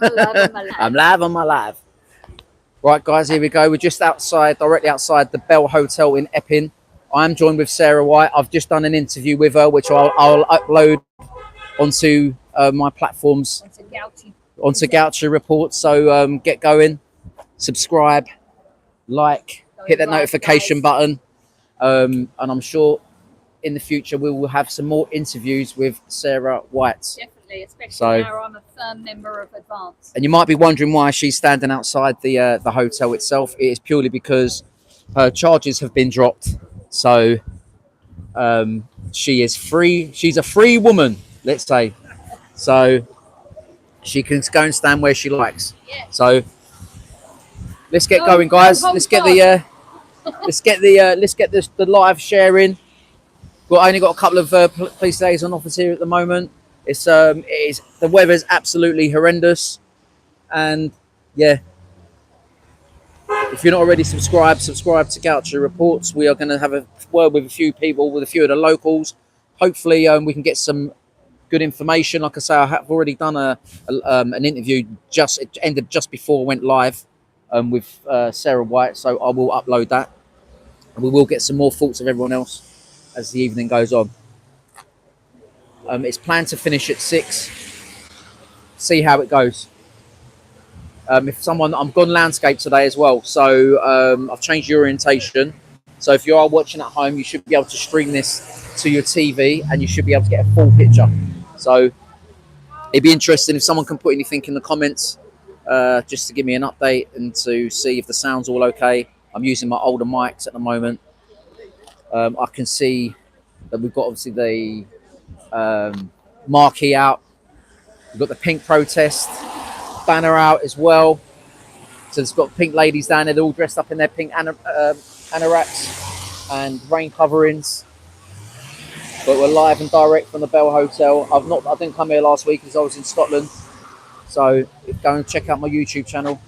I'm live on my live. Right, guys, here we go. We're just outside, directly outside the Bell Hotel in Epping. I'm joined with Sarah White. I've just done an interview with her, which I'll upload onto my platforms, onto Gauci Report. So get going, subscribe, like, hit that notification button, and I'm sure in the future we will have some more interviews with Sarah White. Definitely, especially now I'm a firm member of Advance. And you might be wondering why she's standing outside the hotel itself. It is purely because her charges have been dropped. So she is free. She's a free woman, let's say. So she can go and stand where she likes. Yeah. So let's get going, guys. Let's get the live sharing. We've only got a couple of police liaison officers here at the moment. It is the weather's absolutely horrendous, and yeah, if you're not already subscribe to Gauci Reports. We are going to have a word with a few people, with a few of the locals. Hopefully, we can get some good information. Like I say, I have already done an interview. It ended just before I went live with Sarah White, so I will upload that, and we will get some more thoughts of everyone else as the evening goes on. It's planned to finish at 6. See how it goes. I'm gone landscape today as well, so I've changed the orientation. So if you are watching at home, you should be able to stream this to your TV, and you should be able to get a full picture. So it'd be interesting if someone can put anything in the comments, just to give me an update and to see if the sound's all okay. I'm using my older mics at the moment. I can see that we've got obviously the marquee out. We've got the pink protest banner out as well. So it's got pink ladies down there. They're all dressed up in their pink anoraks and rain coverings. But we're live and direct from the Bell Hotel. I didn't come here last week because I was in Scotland. So go and check out my YouTube channel.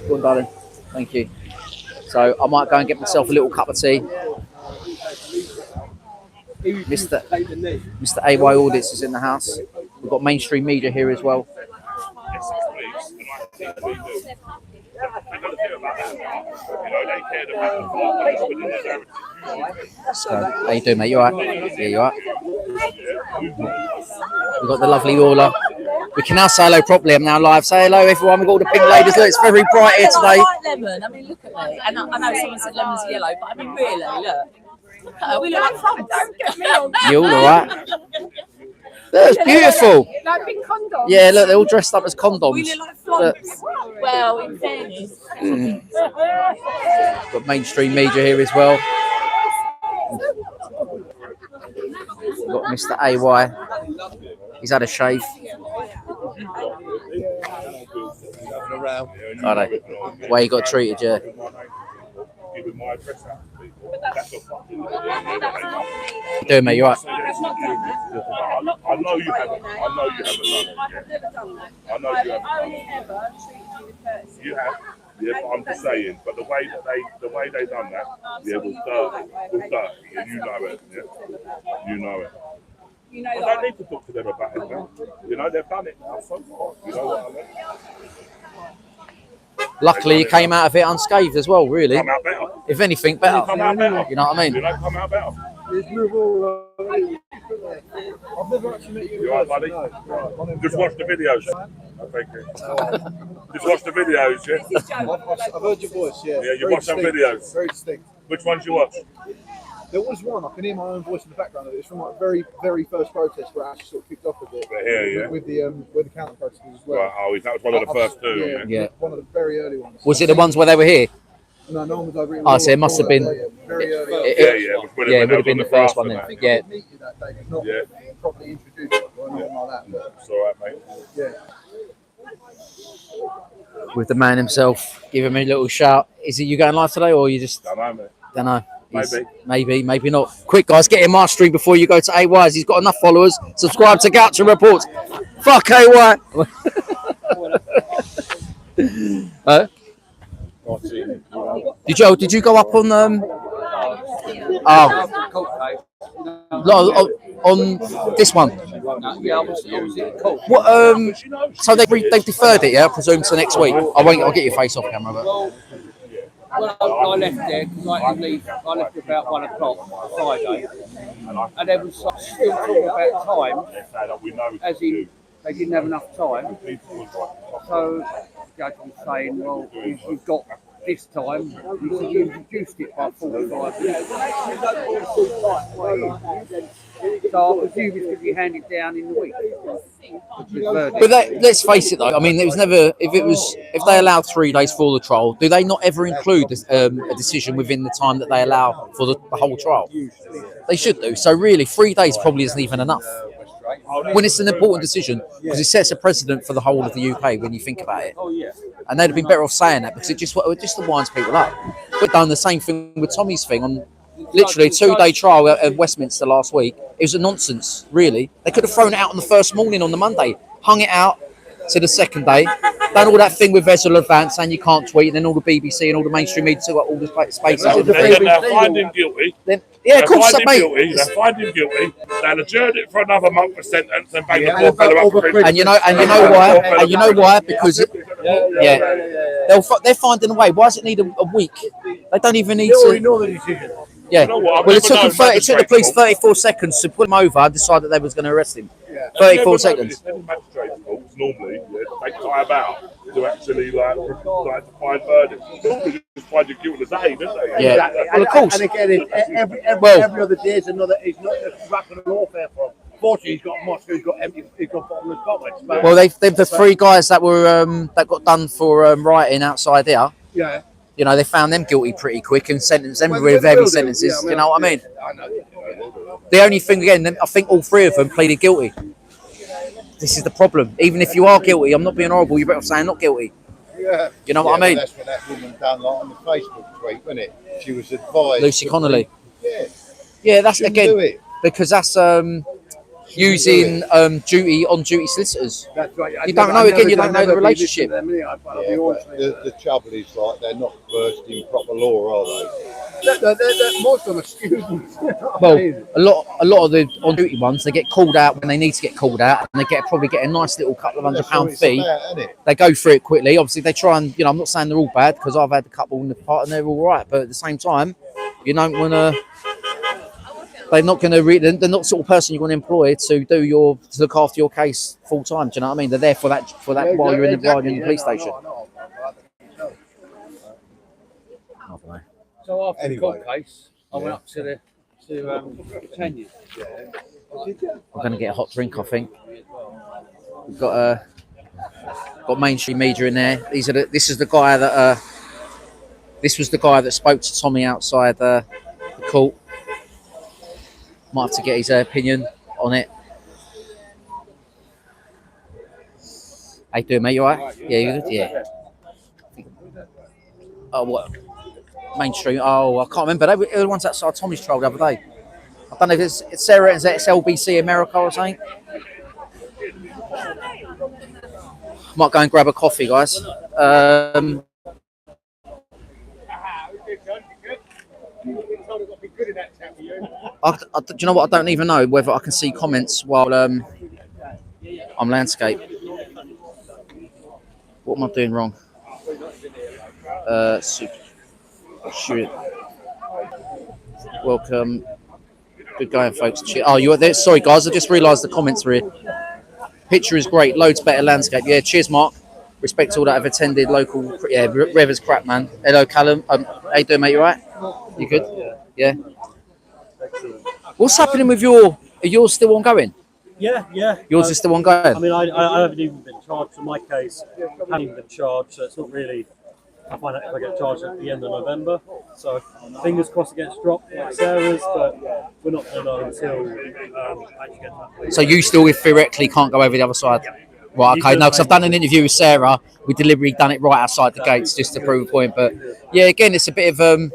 Go on, darling. Thank you. So I might go and get myself a little cup of tea. Mr. AY Audits is in the house. We've got mainstream media here as well. So, how you doing, mate? You alright? Yeah, you alright? We've got the lovely Orla. We can now say hello properly. I'm now live. Say hello, everyone. We've got all the pink ladies. Look, it's very bright here today. Lemon. I mean, look at me. And I know someone said lemon's yellow, but I mean, really, look. We look like fun. Don't get me on. You all right? That's beautiful. Like pink condoms. Yeah, look, they're all dressed up as condoms. We look like flumps. Well, in fairness. Got mainstream media here as well. We've got Mr. AY. He's had a shave. Are they? Way you got treated, yeah. Doing, mate, you alright? I know you haven't. I know you haven't done it. I've never done that. I know you haven't. I've only ever treated you with courtesy. You have. Yeah, but I'm just saying. But the way they done that, yeah, was dirty. And you know it. Yeah, you know it. You know I don't need to talk to them about it, man. You know, they've done it now so far. You know what I mean? Luckily, you came out of it unscathed as well, really. Come out better. If anything, better. Come out better. You know what I mean? You know, come out better. I've never actually met you. You alright, buddy? No. Just watch the videos. Oh, thank you. Just watch the videos, yeah? I've heard your voice, yeah. Yeah, you watch some videos. Very distinct. Which ones you watch? There was one, I can hear my own voice in the background of it. It's from like very, very first protest where it actually sort of kicked off a bit. Yeah. With the counter protesters as well. Right, that was one of the first two. Yeah. One of the very early ones. Was it the ones where they were here? No, no one was over. Oh, so it must have been. Very early. It would have been the first one then. Yeah. Meet you that day, but not properly introduced or anything like that. It's all right, mate. Yeah. With the man himself, give him a little shout. Is it you going live today, or you just? Don't know, mate. Don't know. Maybe not. Quick, guys, get him mastery before you go to AY's. He's got enough followers. Subscribe to Gauci Reports. Fuck AY. Did you go up on on this one? Yeah, obviously, cool. What? So they've deferred it, yeah. I presume to next week. I'll get your face off camera. But Well, I left there because I left about 1 o'clock on Friday, and there was still talking about time, as in they didn't have enough time. So the judge was saying, well, you've got this time. He said you reduced it by 45 minutes. So I presume it's going to be handed down in the week. but let's face it, though. I mean, it was never. If they allowed 3 days for the trial, do they not ever include a decision within the time that they allow for the whole trial? They should do. So really, 3 days probably isn't even enough when it's an important decision, because it sets a precedent for the whole of the UK when you think about it. And they'd have been better off saying that, because it just winds people up. We've done the same thing with Tommy's thing on literally a 2-day trial at Westminster last week. It was a nonsense, really. They could have thrown it out on the first morning on the Monday, hung it out to the second day, done all that thing with Vessel Advance saying you can't tweet, and then all the BBC and all the mainstream media took up all the spaces. And then they'll find him guilty. Yeah, of course, mate. They'll find him guilty. They'll adjourn it for another month for sentence and bang the poor fellow up for prison. And you know why? Because they're finding a way. Why does it need a week? They don't even need to. know the decision. Yeah. You know what? Well, it took the police 34 seconds to put him over and decide that they was going to arrest him. 34 seconds. In magistrates' courts, normally, they take time out to actually to find verdicts. Normally, just find you guilty a day, don't they? Yeah. Well, of course. And again, every other day is another. It's not a rapid warfare for him. Fortunately, he's got Moscow. He's got bottomless pockets. Well, they've the 3 guys that were that got done for rioting outside here. Yeah. You know, they found them guilty pretty quick and sentenced them with heavy sentences. You know what I mean? I know. The only thing, again, I think all 3 of them pleaded guilty. This is the problem. Even if you are guilty, I'm not being horrible, you're better off saying not guilty. Yeah. You know what I mean? That's what that woman done on the Facebook tweet, wasn't it? She was advised. Lucy Connolly. Yeah. Yeah, that's Shouldn't again do it. because that's using on-duty solicitors. That's right. You don't know, again, you don't know the relationship. The trouble is, like, they're not versed in proper law, are they? Most of them are students. Well, a lot of the on-duty ones, they get called out when they need to get called out, and they probably get a nice little couple of £100 fee. They go through it quickly. Obviously, they try and, I'm not saying they're all bad, because I've had a couple in the part and they're all right, but at the same time, you don't want to. They're not going to they're not the sort of person you're going to employ to look after your case full time. Do you know what I mean? They're there for that while you're in the police station. So after the court case, I went up to Tanya. I'm going to get a hot drink, I think. We've got mainstream media in there. This was the guy that spoke to Tommy outside the court. Might have to get his opinion on it. How you doing, mate? You alright? Yeah, you good? Yeah. Oh, what? Mainstream. Oh, I can't remember. They were the ones outside Tommy's trial the other day. I don't know if it's Sarah, is it LBC America or something? Might go and grab a coffee, guys. Do you know what? I don't even know whether I can see comments while I'm landscape. What am I doing wrong? Shoot. Welcome. Good going, folks. Oh, you were there. Sorry, guys. I just realised the comments were here. Picture is great. Loads better landscape. Yeah, cheers, Mark. Respect to all that have attended local. Yeah, Rever's crap, man. Hello, Callum. How you doing, mate? You alright? You good? Yeah. What's happening with are yours still ongoing? Yeah. Yours is still ongoing? I mean, I haven't even been charged for my case. I haven't even been charged, so it's not really. I find out if I get charged at the end of November. So fingers crossed it gets dropped like Sarah's, but we're not going to know until actually get that place. So you still theoretically can't go over the other side? Right, okay. No, because I've done an interview with Sarah. We deliberately done it right outside the gates just to prove a point. But yeah, again, it's a bit of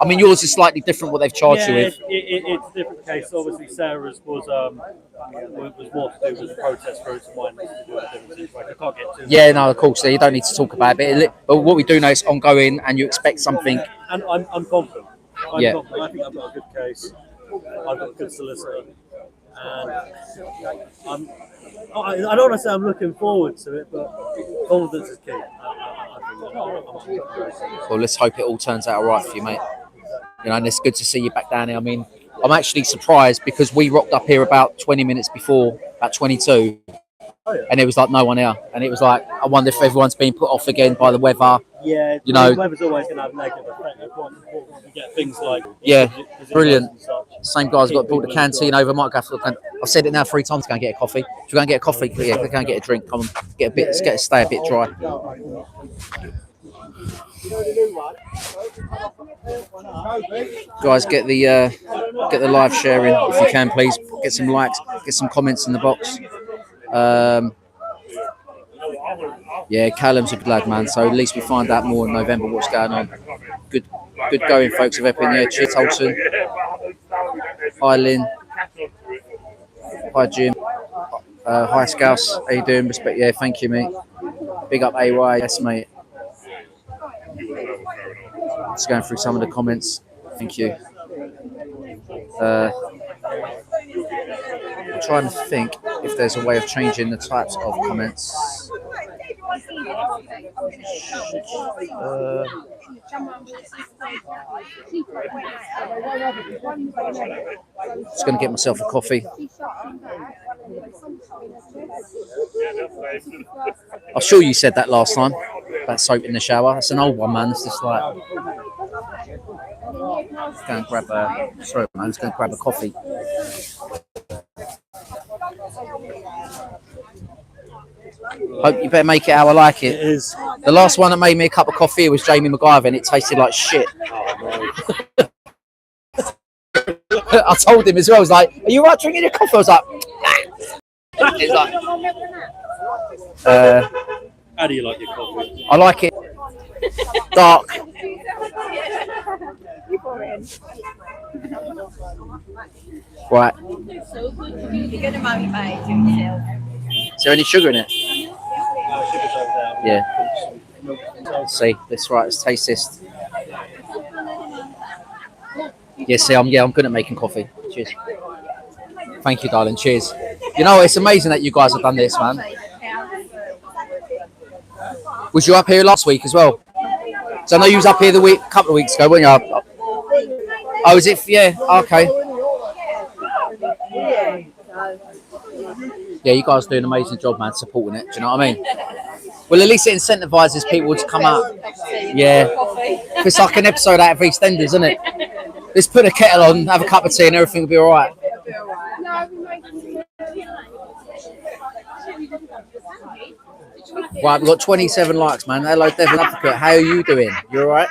I mean, yours is slightly different what they've charged you with. It's a different case. Obviously, Sarah's was more to do with the protest routes and mine was to do with different things. Like, I can't get to. Yeah, no, of course. You don't need to talk about it. But what we do know is ongoing, and you expect something. And I'm confident. Yeah. Confident. I think I've got a good case. I've got a good solicitor. and I don't want to say I'm looking forward to it, but confidence is key. Well, let's hope it all turns out all right for you, mate. You know, and it's good to see you back down here. I mean, I'm actually surprised because we rocked up here about 20 minutes before, about 22, and there was like no one here. And it was like, I wonder if everyone's been put off again by the weather. Yeah, you know, the weather's always going to have a negative effect. It's quite important to get things like brilliant. Same guy's got brought the canteen over. Might go for the. I've said it now 3 times. Go and get a coffee. Should we go and get a coffee? Yeah, go and get a drink. Come on, get a bit. Let's get it, stay a bit dry. Guys, get the live sharing if you can, please. Get some likes, get some comments in the box. Yeah, Callum's a good lad, man. So at least we find out more in November what's going on. Good going, folks of Epping. Yeah, cheers, Olsen. Hi, Lynn. Hi, Jim. Hi, Scouse. How you doing? Respect. Yeah, thank you, mate. Big up, AY. Yes, mate. Just going through some of the comments. Thank you. I'm trying to think if there's a way of changing the types of comments. Just going to get myself a coffee. I'm sure you said that last time about soap in the shower. That's an old one, man. It's just like. Let's go and grab a. Sorry, man. Let's go and grab a coffee. Hope you better make it how I like it. It is. The last one that made me a cup of coffee was Jamie McGiver, and it tasted like shit. I told him as well. I was like, "Are you right drinking your coffee?" I was like, "He's like, how do you like your coffee? I like it dark." Right. Is there any sugar in it? Yeah. Let's see. That's right. Let's taste this. Yeah, see, I'm good at making coffee. Cheers. Thank you, darling. Cheers. You know, it's amazing that you guys have done this, man. Was you up here last week as well? So I know you was up here a couple of weeks ago, weren't you? Oh, was it? Yeah. Okay. Yeah, you guys do an amazing job, man, supporting it. Do you know what I mean? Well, at least it incentivizes people to come out. Yeah. It's like an episode out of EastEnders, isn't it? Let's put a kettle on, have a cup of tea, and everything will be all right. Right, we've got 27 likes, man. Hello, Devon Advocate. How are you doing? You all right?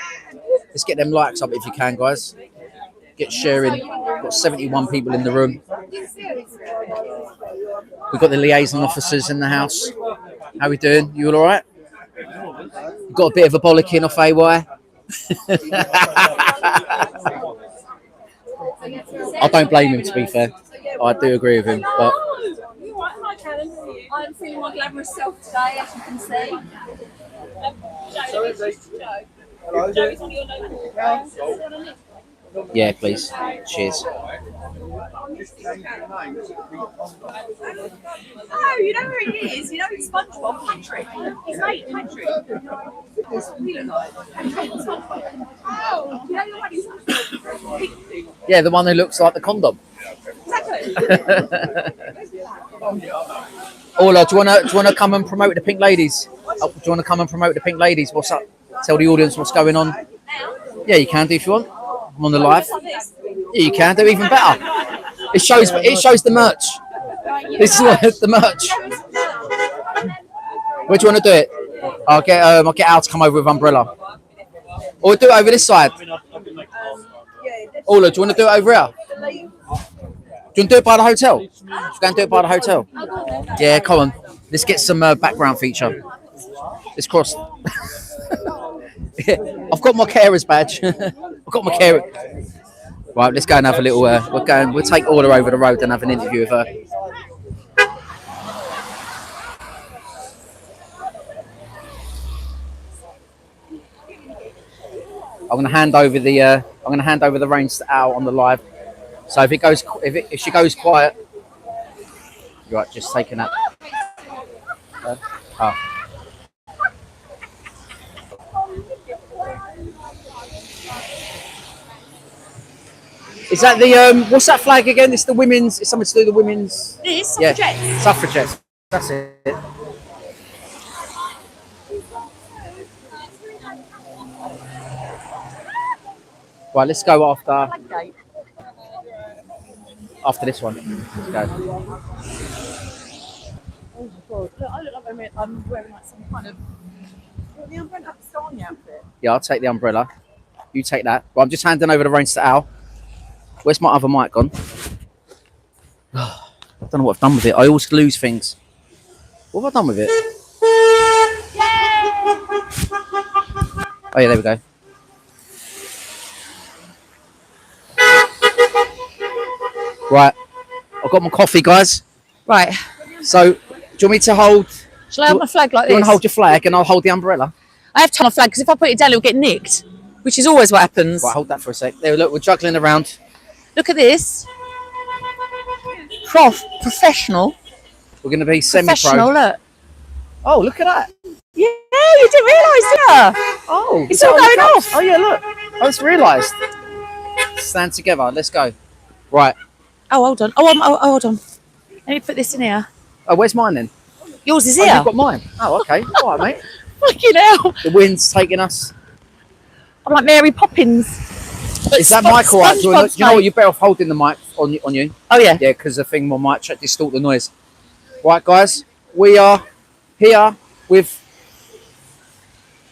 Let's get them likes up if you can, guys. Get sharing. We've got 71 people in the room. We've got the liaison officers in the house. How we doing? You all right? You've got a bit of a bollocking off AY. I don't blame him, to be fair. I do agree with him, but. Hi, Callum. I'm feeling my glamorous self today, as you can see. Yeah, please. Cheers. Oh, you know where he is? You know it's SpongeBob, Patrick. His mate, Patrick. Oh, you know the one who's Yeah, the one who looks like the condom. Ola, do you wanna come and promote the Pink Ladies? Do you wanna come and promote the Pink Ladies? What's up? Tell the audience what's going on. Yeah, you can do if you want. I'm on the live. Yeah, you can do even better. It shows the merch. This is what the merch. Where do you want to do it? I'll get Al to come over with umbrella. Or we'll do it over this side. Ola, do you want to do it over here? Do you want to do it by the hotel? Let's go and do it by the hotel. Yeah, come on. Let's get some background feature. Let's cross. Yeah, I've got my carer's badge. I've got my carer. Right, let's go and have a little. We'll take Ola over the road and have an interview with her. I'm going to hand over the reins to Al on the live. So if she goes quiet, You're right, just taking that. Oh. Is that the what's that flag again? It's the women's. It's something to do with the women's. It is Yeah, suffragettes. suffragettes. That's it. Right, let's go after this one. Let's go. Oh my god! I look like I'm wearing like some kind of the umbrella Pakistani outfit. Yeah, I'll take the umbrella. You take that. Well, I'm just handing over the reins to Al. Where's my other mic gone? I don't know what I've done with it. I always lose things. What have I done with it? Oh yeah, there we go. Right, I've got my coffee, guys. Right. So, do you want me to hold? Shall I hold my flag like You want this? to hold your flag, and I'll hold the umbrella. I have to hold my flag because if I put it down, it'll get nicked, which is always what happens. Right, hold that for a sec. There, look, we're juggling around. Look at this. Professional. We're going to be Professional, semi-pro. look. Oh, look at that. Yeah, you didn't realise, did you? Oh, It's all going off. Oh yeah, look. I just realised. Stand together. Let's go. Right. Oh, hold on. Oh, hold on. Let me put this in here. Oh, where's mine then? Yours is Oh, here. you've got mine. Oh, okay. All right, mate. Fucking hell. The wind's taking us. I'm like Mary Poppins. Is that mic all right? Do you know what? Mate. You're better off holding the mic on you. Oh, yeah. Yeah, because the thing might distort the noise. Right, guys. We are here with.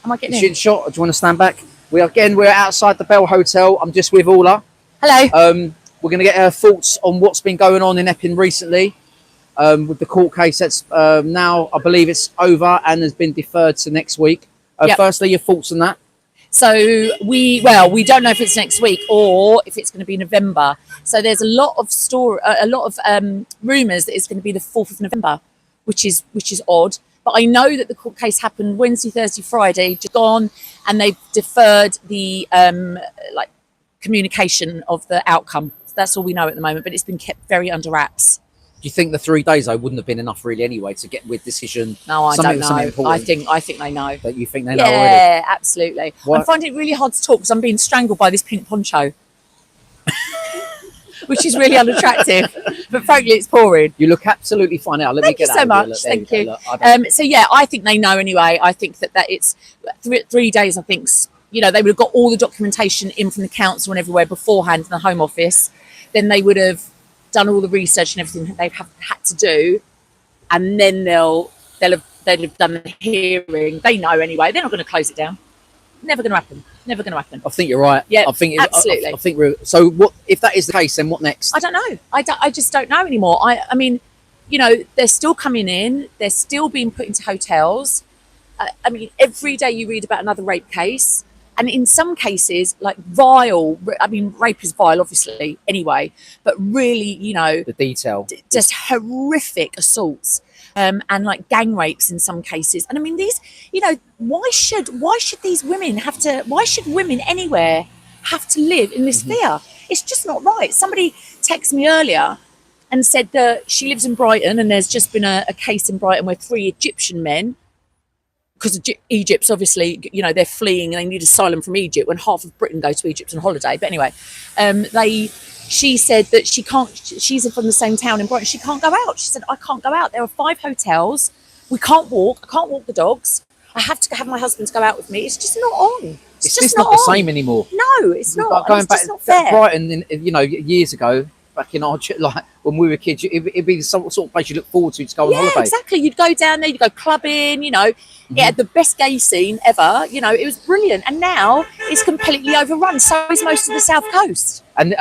Am I getting Is she in? in shot? Or do you want to stand back? We're outside the Bell Hotel. I'm just with Orla. Hello. We're going to get her thoughts on what's been going on in Epping recently with the court case that's now, I believe it's over and has been deferred to next week. Yep. Firstly, your thoughts on that? So we don't know if it's next week or if it's going to be November. So there's a lot of rumours that it's going to be the 4th of November, which is odd. But I know that the court case happened Wednesday, Thursday, Friday, just gone, and they've deferred the communication of the outcome. That's all we know at the moment, but it's been kept very under wraps. Do you think the 3 days though wouldn't have been enough really anyway to get with decision? No, I don't know. I important think they know. that you think they know already. Yeah, absolutely. What? I'm finding it really hard to talk because I'm being strangled by this pink poncho, which is really unattractive. But frankly, it's pouring. You look absolutely fine now. Let Thank me you get so out much. of here. Look, Thank there you. go. Look, I don't- So yeah, I think they know anyway. I think that it's 3 days. I think they would have got all the documentation in from the council and everywhere beforehand in the Home Office. Then they would have done all the research and everything that they've had to do, and then they'll have done the hearing. They know anyway. They're not going to close it down. Never going to happen. Never going to happen. I think you're right. Yeah, I think absolutely. I think we're. So what if that is the case? Then what next? I don't know. I just don't know anymore. I mean, they're still coming in. They're still being put into hotels. I mean, every day you read about another rape case. And in some cases, like vile, I mean, rape is vile, obviously, anyway, but really, The detail. just horrific assaults and like gang rapes in some cases. And I mean, these, why should these women why should women anywhere have to live in this fear? It's just not right. Somebody texted me earlier and said that she lives in Brighton and there's just been a case in Brighton where 3 Egyptian men, because Egypt's obviously, they're fleeing and they need asylum from Egypt when half of Britain go to Egypt on holiday. But anyway, she said that she's from the same town in Brighton. She can't go out. She said, I can't go out. There are 5 hotels. We can't walk. I can't walk the dogs. I have to have my husband to go out with me. It's just not on. It's just not the same anymore. No, it's not. Like going It's back just not fair. Brighton, years ago, back in our like when we were kids, it'd be some sort of place you look forward to go on holiday. Exactly. You'd go down there, you'd go clubbing, it had the best gay scene ever, it was brilliant. And now it's completely overrun. So is most of the South Coast. And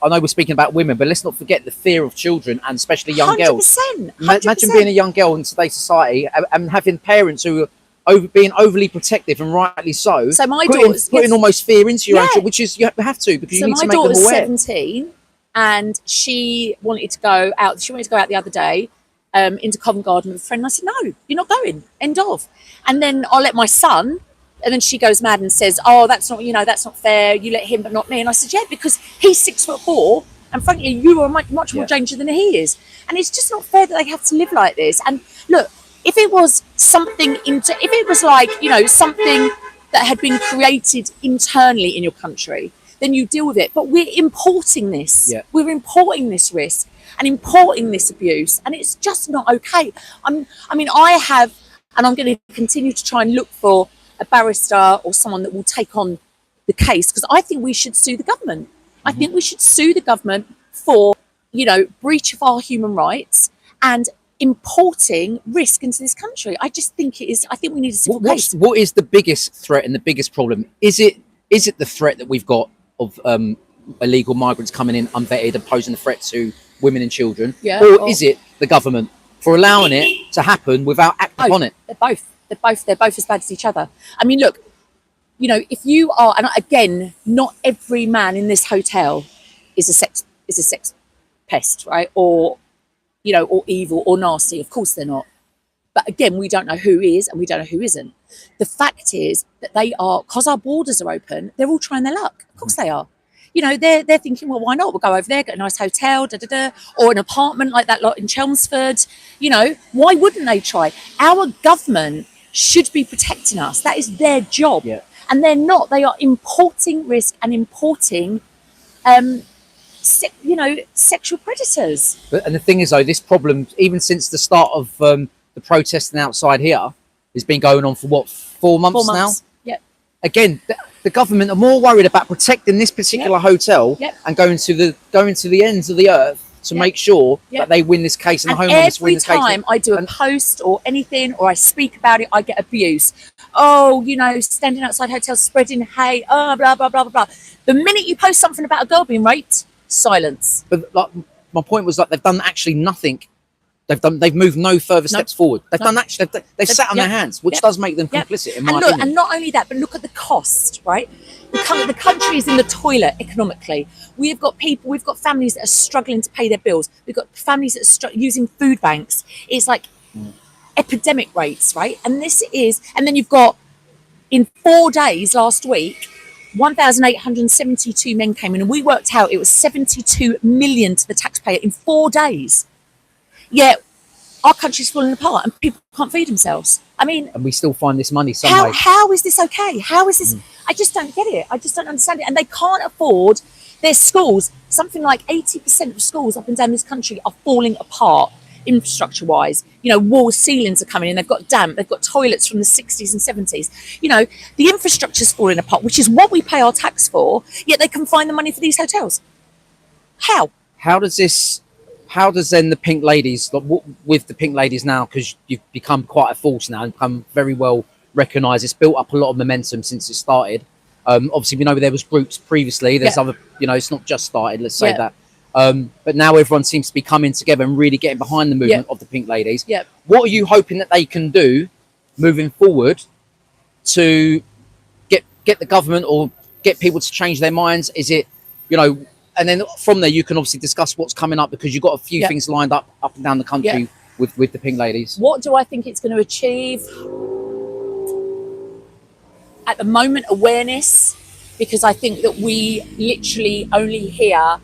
I know we're speaking about women, but let's not forget the fear of children and especially young girls. 100%. Imagine being a young girl in today's society and having parents who are being overly protective, and rightly so. So my putting daughter's almost fear into your own Yeah. children, which is you have to, because you need my to make them daughter's aware. 17 and she wanted to go out. She wanted to go out the other day into Covent Garden with a friend. And I said, no, you're not going. End of. And then I'll let my son. And then she goes mad and says, oh, that's not fair. You let him, but not me. And I said, yeah, because he's 6'4" And frankly, you are much more danger than he is. And it's just not fair that they have to live like this. And look, if it was something if it was like, you know, something that had been created internally in your country, then you deal with it. But we're importing this. Yeah. We're importing this risk and importing this abuse, and it's just not okay. I mean, I have, and I'm going to continue to try and look for a barrister or someone that will take on the case, because I think we should sue the government. I think we should sue the government for, you know, breach of our human rights and importing risk into this country. I just think it is. I think we need a civil case. What is the biggest threat and the biggest problem? Is it the threat that we've got of illegal migrants coming in unvetted and posing a threat to women and children, or is it the government for allowing it to happen without acting on it? They're both. They're both as bad as each other. I mean, look, you know, if you are, and again, not every man in this hotel is a sex pest, right? Or, you know, or evil or nasty. Of course they're not. But again, we don't know who is and we don't know who isn't. The fact is that they are, because our borders are open, they're all trying their luck. Of course they are. You know, they're thinking, well, why not? We'll go over there, get a nice hotel, or an apartment like that lot in Chelmsford. You know, why wouldn't they try? Our government should be protecting us. That is their job. Yeah. And they're not. They are importing risk and importing, you know, sexual predators. And the thing is, though, this problem, even since the start of the protesting outside here, has been going on for what, 4 months, 4 months. now? Yep. Again, the government are more worried about protecting this particular hotel and going to the ends of the earth to make sure that they win this case and the Home Office win this case. Every time I do a post or anything, or I speak about it, I get abuse. Oh, you know, standing outside hotels, spreading hate, blah, blah, blah, blah, blah. The minute you post something about a girl being raped, silence. But like, my point was, like, they've done actually nothing. They've moved no further steps forward. They've sat on their hands, which does make them complicit, in my opinion. And not only that, but look at the cost, right? The country is in the toilet economically. We've got families that are struggling to pay their bills. We've got families that are using food banks. It's like epidemic rates, right? And then you've got, in 4 days last week, 1,872 men came in, and we worked out it was 72 million to the taxpayer in 4 days. Yet our country's falling apart and people can't feed themselves. I mean, and we still find this money somehow. How is this okay? How is this? I just don't get it. I just don't understand it. And they can't afford their schools. Something like 80% of schools up and down this country are falling apart infrastructure-wise. You know, wall ceilings are coming in. They've got damp. They've got toilets from the 60s and 70s. You know, the infrastructure's falling apart, which is what we pay our tax for. Yet they can find the money for these hotels. How? How does then the Pink Ladies, with the Pink Ladies now, because you've become quite a force now and become very well recognised, it's built up a lot of momentum since it started. Obviously, we know there was groups previously. There's other, you know, it's not just started, let's say that. But now everyone seems to be coming together and really getting behind the movement of the Pink Ladies. What are you hoping that they can do moving forward to get the government or get people to change their minds? Is it, you know, and then from there you can obviously discuss what's coming up, because you've got a few things lined up and down the country with the Pink Ladies. What do I think it's going to achieve? At the moment, awareness, because I think that we literally only hear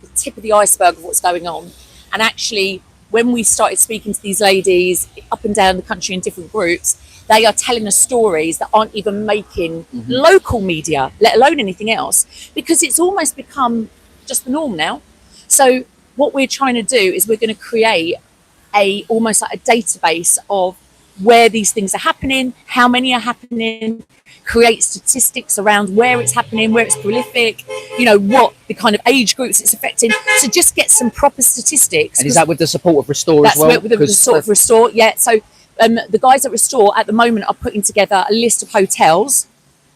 the tip of the iceberg of what's going on. And actually, when we started speaking to these ladies up and down the country in different groups, they are telling us stories that aren't even making local media, let alone anything else, because it's almost become just the norm now. So what we're trying to do is we're going to create almost like a database of where these things are happening, how many are happening, create statistics around where it's happening, where it's prolific, you know, what the kind of age groups it's affecting, to just get some proper statistics. And is that with the support of Restore as well? That's with the support of Restore, So the guys at Restore at the moment are putting together a list of hotels,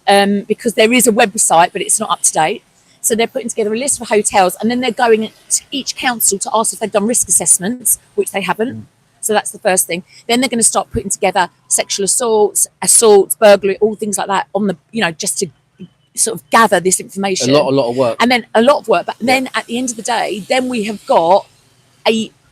because there is a website, but it's not up to date. So they're putting together a list of hotels, and then they're going to each council to ask if they've done risk assessments, which they haven't. So that's the first thing. Then they're going to start putting together sexual assaults, burglary, all things like that on the, you know, just to sort of gather this information. A lot of work. And then a lot of work. But then at the end of the day, then we have got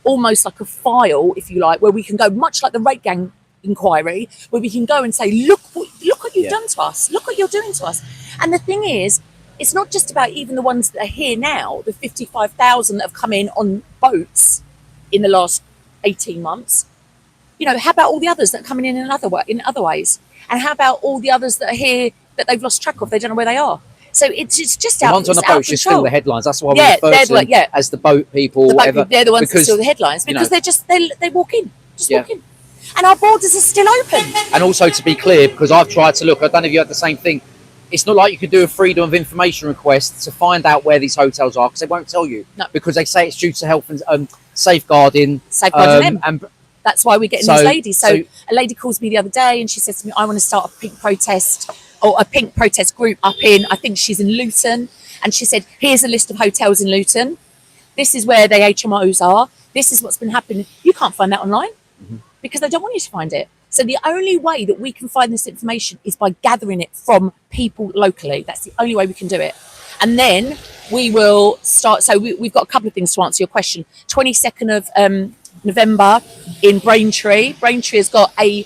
almost like a file, if you like, where we can go, much like the rape gang inquiry, where we can go and say, look what you've done to us. Look what you're doing to us. And the thing is, it's not just about even the ones that are here now, the 55,000 that have come in on boats in the last 18 months. You know, how about all the others that are coming in other ways? And how about all the others that are here that they've lost track of? They don't know where they are. So it's just The out. ones on the it's out boats of just control. steal the headlines. That's why we Yeah, refer they're to them as the boat people, The boat whatever. people, they're the ones that because, steal the headlines you because know, they walk in, Yeah. walk in, and our borders are still open. And also, to be clear, because I've tried to look, I don't know if you had the same thing. It's not like you could do a freedom of information request to find out where these hotels are, because they won't tell you. No. Because they say it's due to health and safeguarding. Safeguarding them. And That's why we're getting So- these ladies. So so- a lady calls me the other day and she says to me, I want to start a pink protest or a pink protest group up in, I think she's in Luton. And she said, here's a list of hotels in Luton. This is where the HMOs are. This is what's been happening. You can't find that online because they don't want you to find it. So the only way that we can find this information is by gathering it from people locally. That's the only way we can do it. And then we will start. So we've got a couple of things to answer your question. 22nd of November in Braintree. Braintree has got a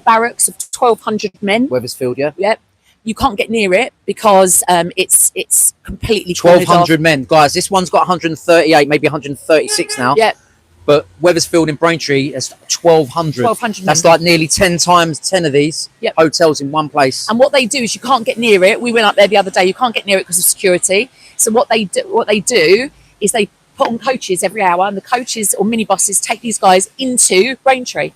barracks of 1,200 men. Wethersfield, yeah. Yep. You can't get near it because it's completely cornered off. 1,200 men. Guys, this one's got 138, maybe 136 now. Yep. But Wethersfield in Braintree is 1,200. 1,200 That's men. like nearly 10 times 10 of these Yep. hotels in one place. And what they do is you can't get near it. We went up there the other day. You can't get near it because of security. So what they do is they put on coaches every hour, and the coaches or minibuses take these guys into Braintree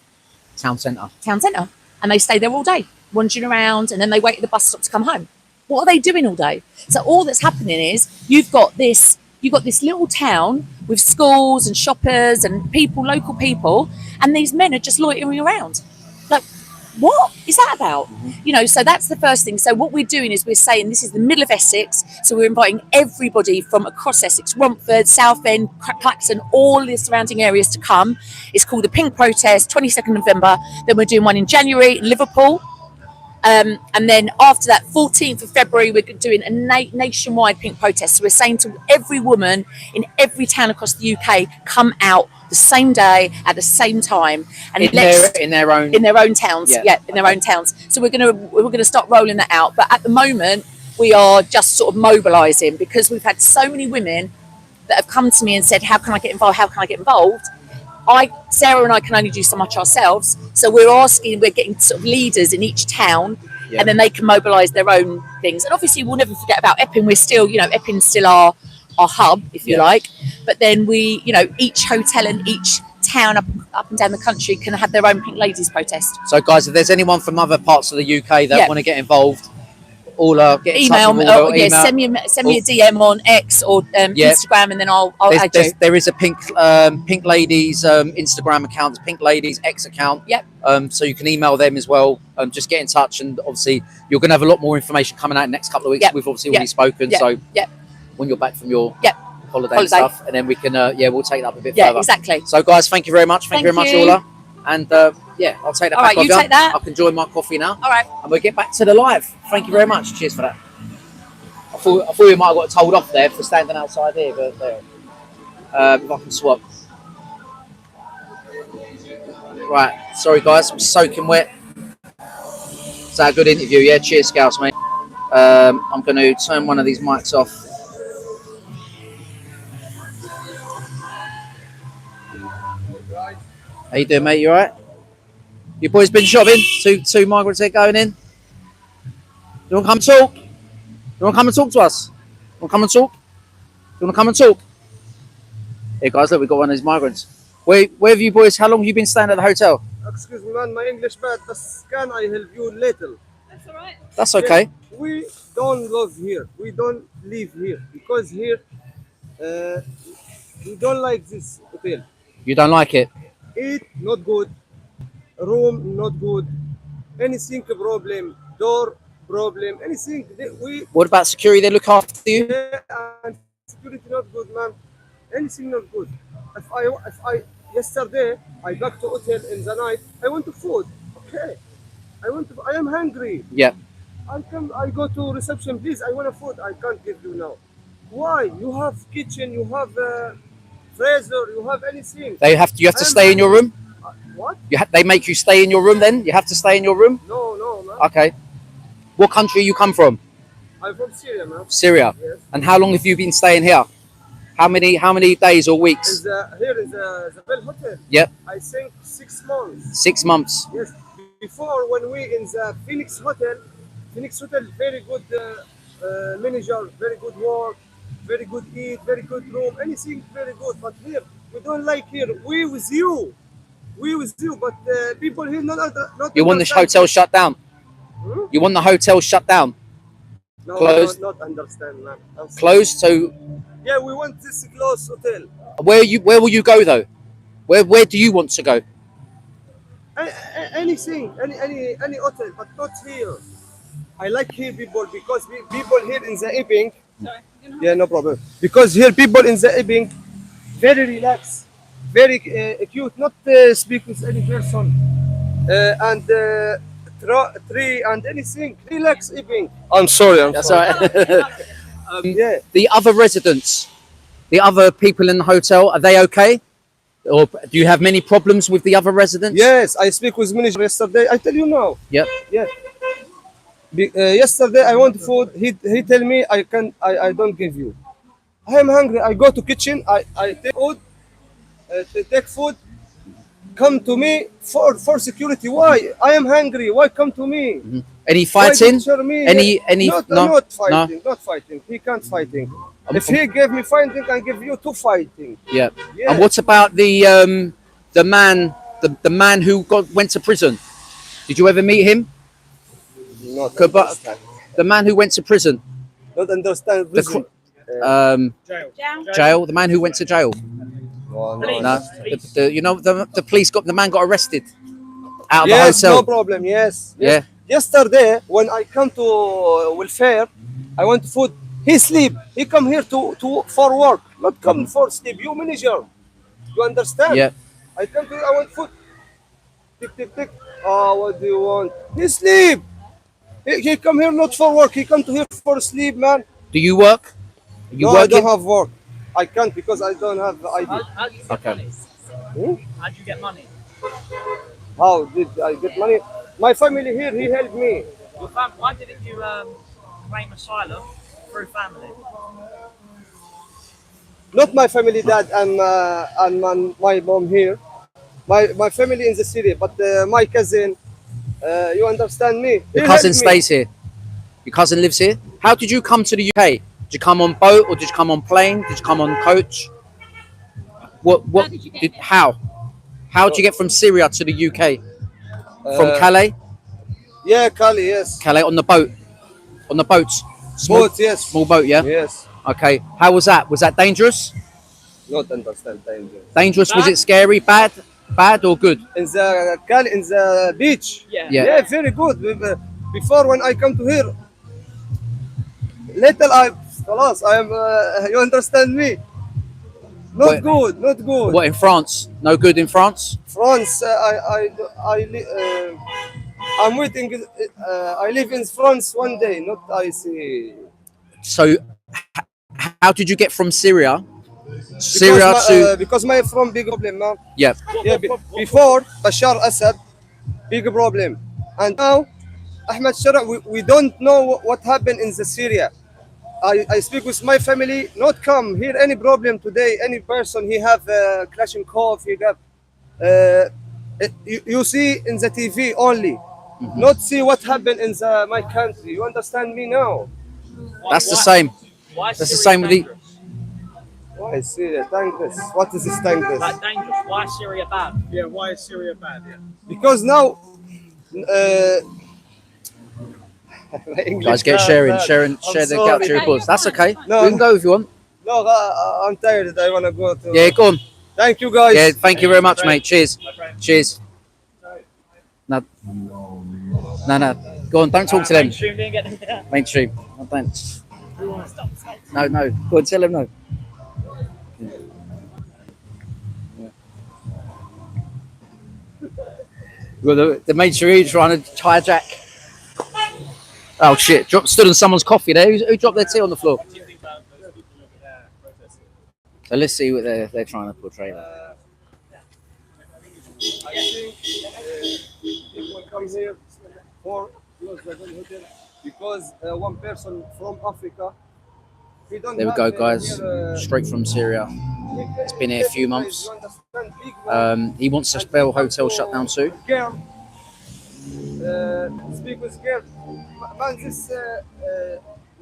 Town centre. town centre, and they stay there all day, wandering around, and then they wait at the bus stop to come home. What are they doing all day? So all that's happening is you've got this little town with schools and shoppers and people, local people, and these men are just loitering around. Like, what is that about? You know, so that's the first thing. So what we're doing is we're saying this is the middle of Essex, so we're inviting everybody from across Essex, Romford, Southend, Clacton, all the surrounding areas to come. It's called the Pink Protest, 22nd November. Then we're doing one in January in Liverpool. And then after that, 14th of February, we're doing a nationwide pink protest. So we're saying to every woman in every town across the UK, come out the same day at the same time, and In their own towns. Yeah. Yeah, in their own towns. So we're gonna start rolling that out. But at the moment, we are just sort of mobilising because we've had so many women that have come to me and said, "How can I get involved? How can I get involved?" Sarah and I can only do so much ourselves, so we're getting sort of leaders in each town, Yeah. and then they can mobilise their own things. And obviously, we'll never forget about Epping. We're still, Epping's still our hub, if you Yeah. like. But then each hotel and each town up and down the country can have their own Pink Ladies protest. So, guys, if there's anyone from other parts of the UK that Yeah. want to get involved, all get in touch Email with me, all, send me a DM on X or Yeah. Instagram, and then I'll add you. There is a Pink Ladies Instagram account, Pink Ladies X account. Yep. So you can email them as well. Just get in touch, and obviously you're going to have a lot more information coming out in the next couple of weeks. Yep. We've obviously Yep. already spoken. Yep. So Yep. when you're back from your Yep. holiday and stuff, and then we can we'll take that up a bit Yeah, further. exactly. So guys, thank you very much. Thank you very much, Thank you. Ola. And I'll take that All back right, off you take that. I can enjoy my coffee now. All right. And we'll get back to the live. Thank you very much. Cheers for that. I thought we might have got told off there for standing outside here, but there. If I can swap. Right, sorry guys, I'm soaking wet. Is that a good interview? Yeah, cheers, Scouts, mate. I'm going to turn one of these mics off. How you doing, mate? You alright? Your boys been shopping? Two migrants there going in? You want to come and talk? You want to come and talk to us? You want to come and talk? You want to come and talk? Hey guys, look, we've got one of these migrants. Where have you boys, how long have you been staying at the hotel? Excuse me, man, my English bad, but can I help you little? That's all right. That's okay. We don't live here. We don't live here because here we don't like this hotel. You don't like it? Eat not good, room not good, anything problem, door problem, anything. What about security? They look after you? And security not good, man. Anything not good. If I yesterday I back to hotel in the night. I want to food. Okay. I am hungry. Yeah. I go to reception, please. I want a food. I can't give you now. Why? You have kitchen. You have freezer. You have anything. You have to stay in your room? What? They make you stay in your room then? You have to stay in your room? No, man. Okay. What country you come from? I'm from Syria, man. Syria. Yes. And how long have you been staying here? How many days or In weeks? here in the Bell Hotel. Yep. I think 6 months. 6 months. Yes. Before, when we in the Phoenix Hotel, very good manager, very good work, very good eat, very good room, anything very good. But here, we don't like here. We with you. But people here not You want the understand. hotel shut down? Hmm? You want the hotel shut down? No, Closed. not understand, man. I'm sorry. Closed? So Yeah, we want this closed hotel. where will you go though? Where do you want to go? Anything, any hotel, but not here. I like here people because people here in the Epping. Yeah, no problem. Because here people in the Epping very relaxed, very cute, not speak with any person, and tree and anything. Relax Epping. I'm sorry. That's all right. Yeah. The other residents, the other people in the hotel, are they okay? Or do you have many problems with the other residents? Yes, I speak with manager yesterday. I tell you now. Yep. Yeah. Yesterday I want food. He tell me I don't give you. I am hungry. I go to kitchen. I take food. Take food. Come to me for security. Why? I am hungry. Why come to me? Any Why fighting? lecture me? Any not, no? not fighting. No? Not fighting. He can't fighting. If he gave me fighting, I give you two fighting. Yeah. Yeah. And what about the man who went to prison? Did you ever meet him? Not But understand. the man who went to prison, Not understand. the Prison. jail, the man who went to jail. No, No, you know the police got the man got arrested out of Yes, the hotel. no problem. Yes. Yeah. Yesterday, when I come to welfare, I want food. He sleep. He come here to for work, not come for sleep. You manager, you understand? Yeah. I come to. I want food. Tick tick tick. Oh, what do you want? He sleep. He come here not for work. He come to here for sleep, man. Do you work? Are you No, I don't working? have work. I can't because I don't have ID. How do you get Okay. money? Hmm? How do you get money? How did I get money? My family here. He helped me. Why didn't you claim asylum through family? Not my family, dad and my mom here. My family in the city, but my cousin. You understand me? Your He cousin helped me. stays here. Your cousin lives here. How did you come to the UK? Did you come on boat or did you come on plane? Did you come on coach? What did how? How did you get from Syria to the UK? From Calais? Yeah, Kali, yes. Calais on the boat. On the boat. Small, Boat, yes. small boat, yeah? Yes. Okay. How was that? Was that dangerous? Not understand danger. Dangerous, was it scary? Bad or good? In the Kali, in the beach. Yeah. Yeah. Yeah, very good. Before when I come to here, little خلاص, I am. You understand me? Not What- good, not good. What in France? No good in France? France, I'm waiting. I live in France one day. Not I see. So how did you get from Syria? Syria to Because my from big problem, man. yeah. Yeah, before Bashar Assad, big problem, and now Ahmed Shara. We don't know what happened in the Syria. I speak with my family. Not come here any problem today. Any person he have Kalashnikov. He have. You see in the TV only. Not see what happened in my country. You understand me now? That's the same. Why is That's the Syria same with the dangerous? Why Syria? Thank this. What is this? Thank this. Like dangerous. Why is Syria bad? Yeah, why is Syria bad? Yeah. Because now. Guys, get share the Gauci reports. That's okay. No. We can go if you want. No, I'm tired. I wanna go to. Yeah, go on. Thank you, guys. Yeah, thank you very much, mate. Cheers. Cheers. No. Go on, don't talk to them. Mainstream didn't get them. Mainstream. No, don't. No. Go on, tell them no. Well, the mainstream trying to hijack. Oh shit! Stood on someone's coffee there. Who dropped their tea on the floor? So let's see what they're trying to portray there. I think people come here for because they're going to hotel. because one person from Africa. He don't There we have, go, guys. here, Straight from Syria. It's been here a few months. He wants to And spell come hotel to shut down too. Girl, speak with girl. Man, this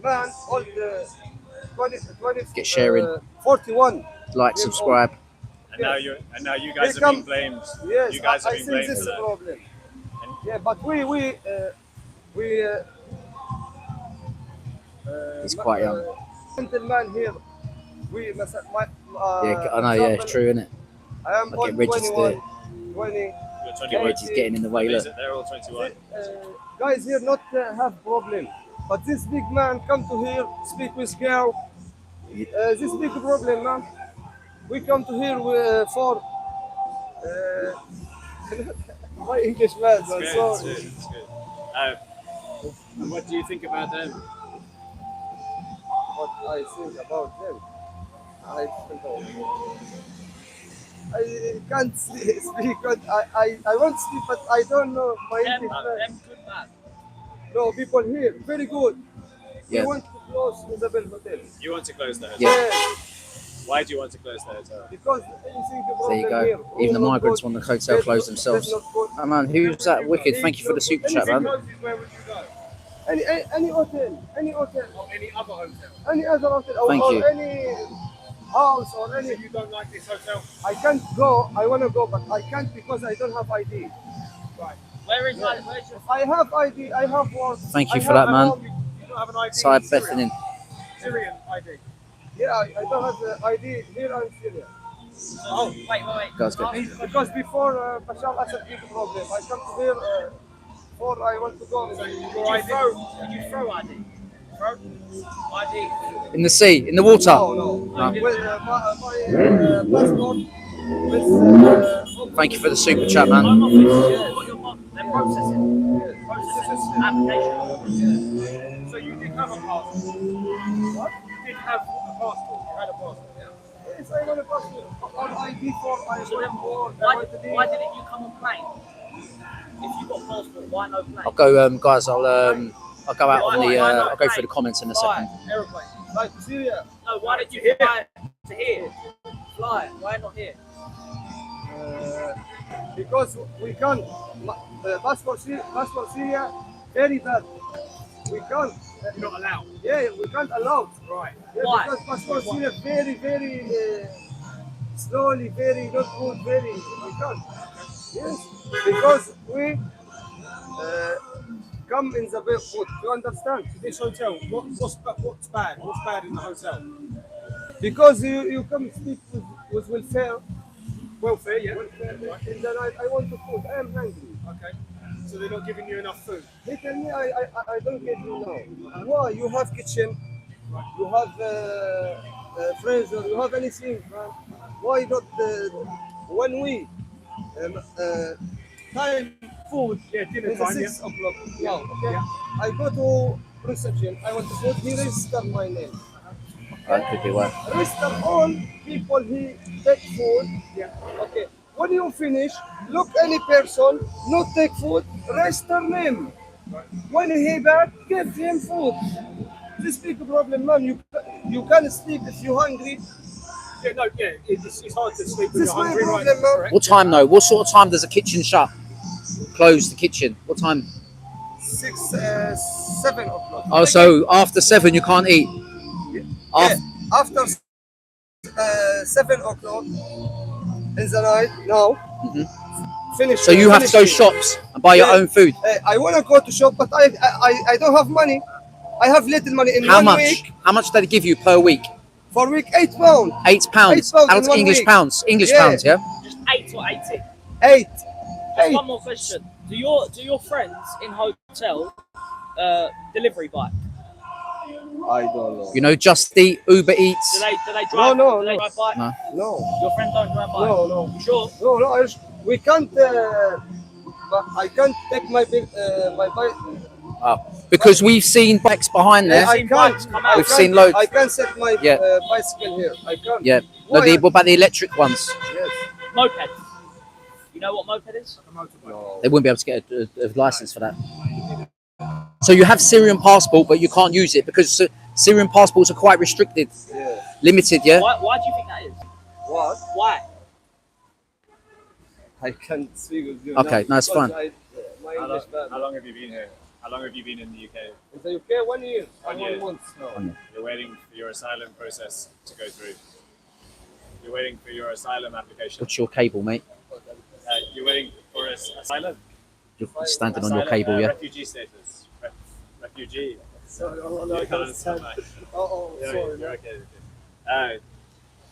man, all the 20, Get sharing. 41. Like, years subscribe. And now you guys are being blamed. Yes, You guys are I being think blamed this for is a that. problem. Yeah, but we He's quite young. Gentleman here. We my, Yeah, I know. Yeah, it's true, isn't it? I am I'll get on registered. 20. You're Get Reggie's getting in the way. Look. They're all 21. Guys here not have problem, but this big man come to here speak with girl. This big problem, man. We come to here for my English man. So It's sorry. good. It's good. And what do you think about them? What I think about them, I don't know. I can't speak. But I want to speak, but I don't know my English man. Them good man. No, people here very good. Yeah. We want to close Isabel Hotel. You want to close the hotel? Yeah. Why do you want to close the hotel? Because anything the There you problem here. go. Even the room not migrants good, want the hotel bed closed not- themselves. bed not good. Oh man, who's that wicked? Thank you for the super chat, man. Where would you go? Any hotel, any hotel, Or any other hotel. any other hotel, or, Thank or you. any house or any. You don't like this hotel? I can't go. I want to go, but I can't because I don't have ID. Right. Where's your If I have ID, I have work. Thank you I for have that, a man. home. You don't have an ID Side in Syria? Bethlehem. Syrian ID. Yeah, I don't have the ID here in Syria. Oh, wait. Guys, go. Because before Bashar Assad big problem, I come to here before I want to go. Did you throw ID? Throw ID? In the sea, in the water. No. No. With my passport. With, Thank you for the super chat, man. Home office, yeah. What your mom? They're processing. Processing application. So you did have a passport? What? You did have a passport? You had a passport, yeah? yes, I want a passport. On ID for I So then, want why didn't you come on plane? If you got passport, why no plane? I'll go, guys. I'll go out on the. I'll go through the comments in a second. Aeroplane. like Syria. No, why did you fly to here? Fly. Why not here? Because we can't. Passport Syria very bad. We can't. You're not allowed. Yeah, we can't allow. Right. Yeah, Why? because passport Syria very slowly, very not good, very we can't. Yes, because we come in the barefoot. You understand? This hotel, what's bad? What's bad in the hotel? Because you come speak with welfare. Welfare, yeah. In the night, I want to food. I am hungry. Okay. So they're not giving you enough food. They tell me I don't get you now. Why? You have kitchen, you have freezer, you have anything, man. Why not when we time food? Yeah, dinner It's time, 6 yeah. o'clock. Yeah, okay. Yeah. I go to reception. I want to food. He register my name. That could be why. Register all people he take food. Yeah. Okay. When you finish, look any person not take food, register name. When he back, give him food. This big problem, man. You can sleep if you hungry. Yeah, no, yeah. It's hard to sleep when This you're my hungry, problem, right? man. Correct. What time though? What sort of time does the kitchen shut? Close the kitchen. What time? 7 o'clock. Oh, so after 7 you can't eat. Yeah, after 7 o'clock in the night, now, finish. So you have to go shops and buy your Yeah. own food. I want to go to shop, but I don't have money. I have little money in How 1 much? week. How much do they give you per week? For week, £8. £8. £8 How in much 1 English week. pounds? English Yeah. pounds, yeah. Just 8 or 80. 8. Just 8. one more question. Do your friends in hotel delivery bike? I don't know. You know, Just Eat, Uber Eats. Do they drive? No, do they no. drive bike? No. No. Your friend don't drive bike. No. You sure? No. We can't. But I can't take my bike. Oh, because we've seen bikes behind there. I can't. We've seen loads. I can't set my Yeah. bicycle here. I can't. Yeah. No, Why? what about the electric ones? Yes. Moped. You know what moped is? No. They wouldn't be able to get a license for that. So you have Syrian passport, but you can't use it because Syrian passports are quite restricted, limited. Yeah. Why do you think that is? What? Why? I can't speak with you. Okay, no, it's because fine. My English bad. How long have you been here? How long have you been in the UK? In the UK, 1 year. 1 year. 1 month. No. You're waiting for your asylum process to go through. You're waiting for your asylum application. What's your cable, mate? You're waiting for asylum. You're standing on Asylum, your cable, yeah. Refugee status. Refugee. Sorry, You can't understand that. Oh, Yeah, sorry. you're okay.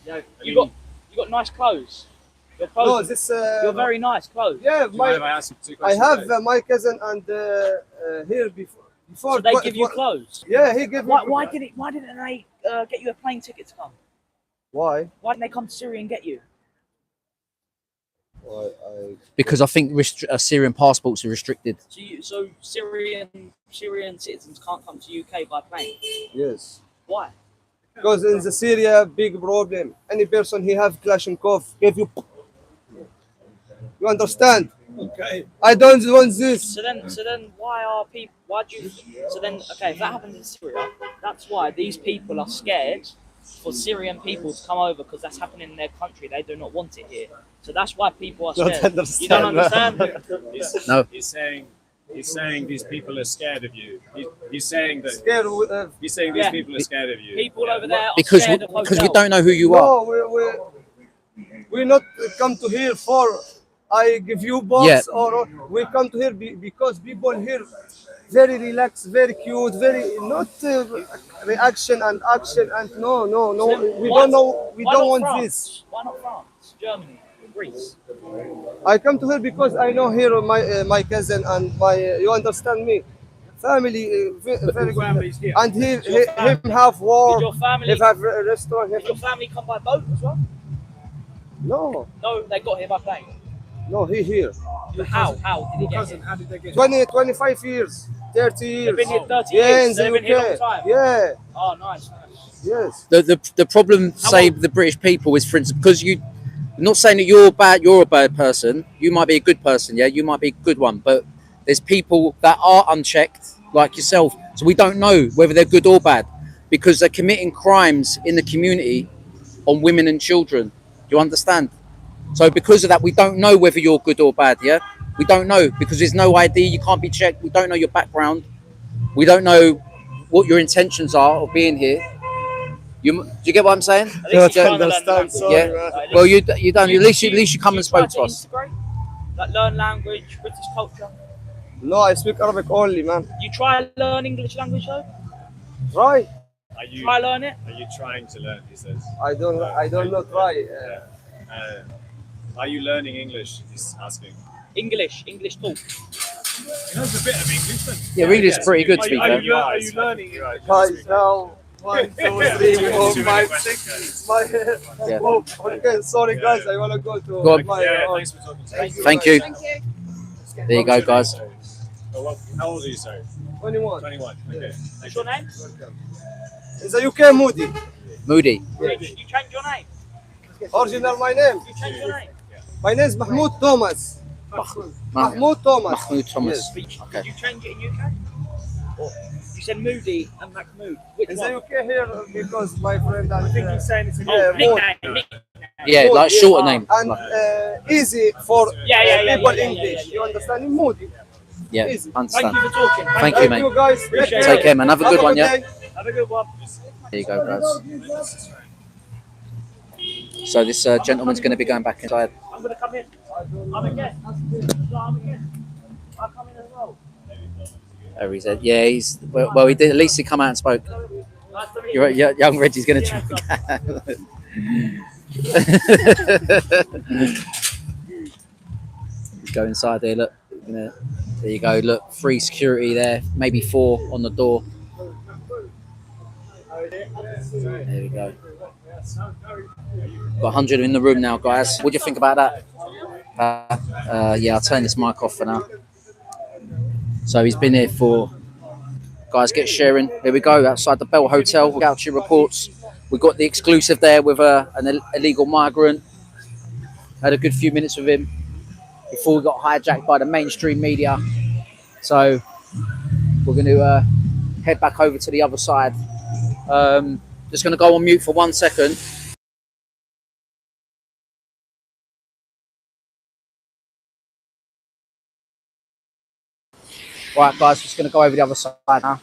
Yeah, You got nice clothes. Your clothes. No, this. You're very nice clothes. Yeah, Do you mind if I ask you 2 I questions? have guys? my cousin and here before. So they give you clothes. Yeah, he gave me. Why didn't they get you a plane ticket to come? Why? Why didn't they come to Syria and get you? Because I think Syrian passports are restricted. So Syrian citizens can't come to UK by plane. Yes. Why? Because in the Syria, big problem. Any person he have Kalashnikov, give you. You understand? Okay. I don't want this. So then, why are people? Why do you? So then, okay, if that happens in Syria, that's why these people are scared for Syrian people to come over because that's happening in their country. They do not want it here. So that's why people are Don't scared. understand, You don't understand? No. He's saying these people are scared of you. He's saying that. Scared. He's saying these Yeah. people are scared of you. People over there are Because scared of we hotels. don't know who you are. No, we not come to here for I give you box or we come to here because people here very relaxed, very cute, very not reaction and action and no. We don't know. We Why don't not want France? this. Why not France, Germany, Greece? I come to here because I know here my cousin and my you understand me, family very family's good. here. And Your family. him have work. Did your family? He have a restaurant. Did your family come by boat as well? No, They got here by plane. no, he here. How did he get here? How did they get 25 years, 30 years. They've been here 30 Yeah, years. in So the they've been here a long UK. time. Yeah, Oh, nice. yes. The problem, say the British people, is for instance because you. I'm not saying that you're a bad person. You might be a good person, yeah. You might be a good one, but there's people that are unchecked, like yourself. So we don't know whether they're good or bad because they're committing crimes in the community on women and children. Do you understand? So because of that, we don't know whether you're good or bad. Yeah, we don't know because there's no ID. You can't be checked. We don't know your background. We don't know what your intentions are of being here. Do you get what I'm saying? At least you're trying to learn the language. Sorry, Yeah. man. Well, you done. At least you come and try spoke to us. integrate? Like learn language, British culture. No, I speak Arabic only, man. You try to learn English language though. Try. Are you Try learn it. trying to learn? He says. I don't know. Try. Are you learning English? He's asking. English talk. He knows a bit of English. Then. Yeah, English is pretty good to be fair. Are you learning? Guys, now 1, 2, 3, 4, 5, 6. My Yeah. oh, okay. Sorry, guys. I wanna go to Go on. my. Yeah, thanks for talking to me. Thank you. There you go, guys. How old are you, sorry? 21. 21. Okay. What's your name? In the UK, Moody. Moody. You change your name. Original, my name. You change your name. My name is Mahmoud Thomas. Mahmoud Thomas. Mahmoud Thomas. Yes. Okay. Did you change it in UK? Or you said Moody and Mahmoud. Which In one? the UK here because my friend and I think he's saying it's a yeah, Mood. Nickname. Yeah, like shorter name. And easy for Yeah, people yeah, English. yeah. You understand? In Moody. Yeah, Easy. Thank understand. you for talking. Thank you, mate. guys. Appreciate Take care, man. Have a good one, yeah. day. Have a good one. There you go, guys. So this gentleman's going to be going back inside. I'm gonna come in. I'm a guest. No, I'm a guest. I'll come in as well. There he's at. Yeah, he's well. He did. At least he come out and spoke. Nice to meet You're you. right, young Reggie's going to try. Go inside there. Look. There you go. Look, free security there. Maybe 4 on the door. There we go. Got 100 in the room now, guys. What do you think about that? Yeah, I'll turn this mic off for now. So he's been here for. Guys, get sharing. Here we go, outside the Bell Hotel. Gauci reports. We've got the exclusive there with an illegal migrant. Had a good few minutes with him before we got hijacked by the mainstream media. So we're going to head back over to the other side. Just going to go on mute for 1 second. Right, guys, just going to go over the other side now.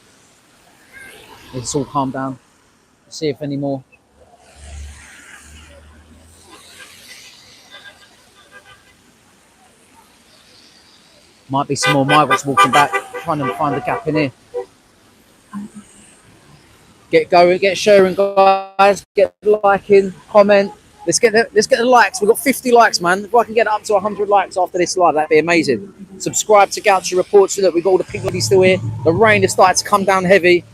It's all calmed down. See if any more. Might be some more migrants walking back, trying to find a gap in here. Get going, get sharing, guys. Get liking, comment. Let's get the likes. We've got 50 likes, man. If I can get up to 100 likes after this live, that'd be amazing. Subscribe to Gauci Reports so that we've got all the people still here. The rain has started to come down heavy.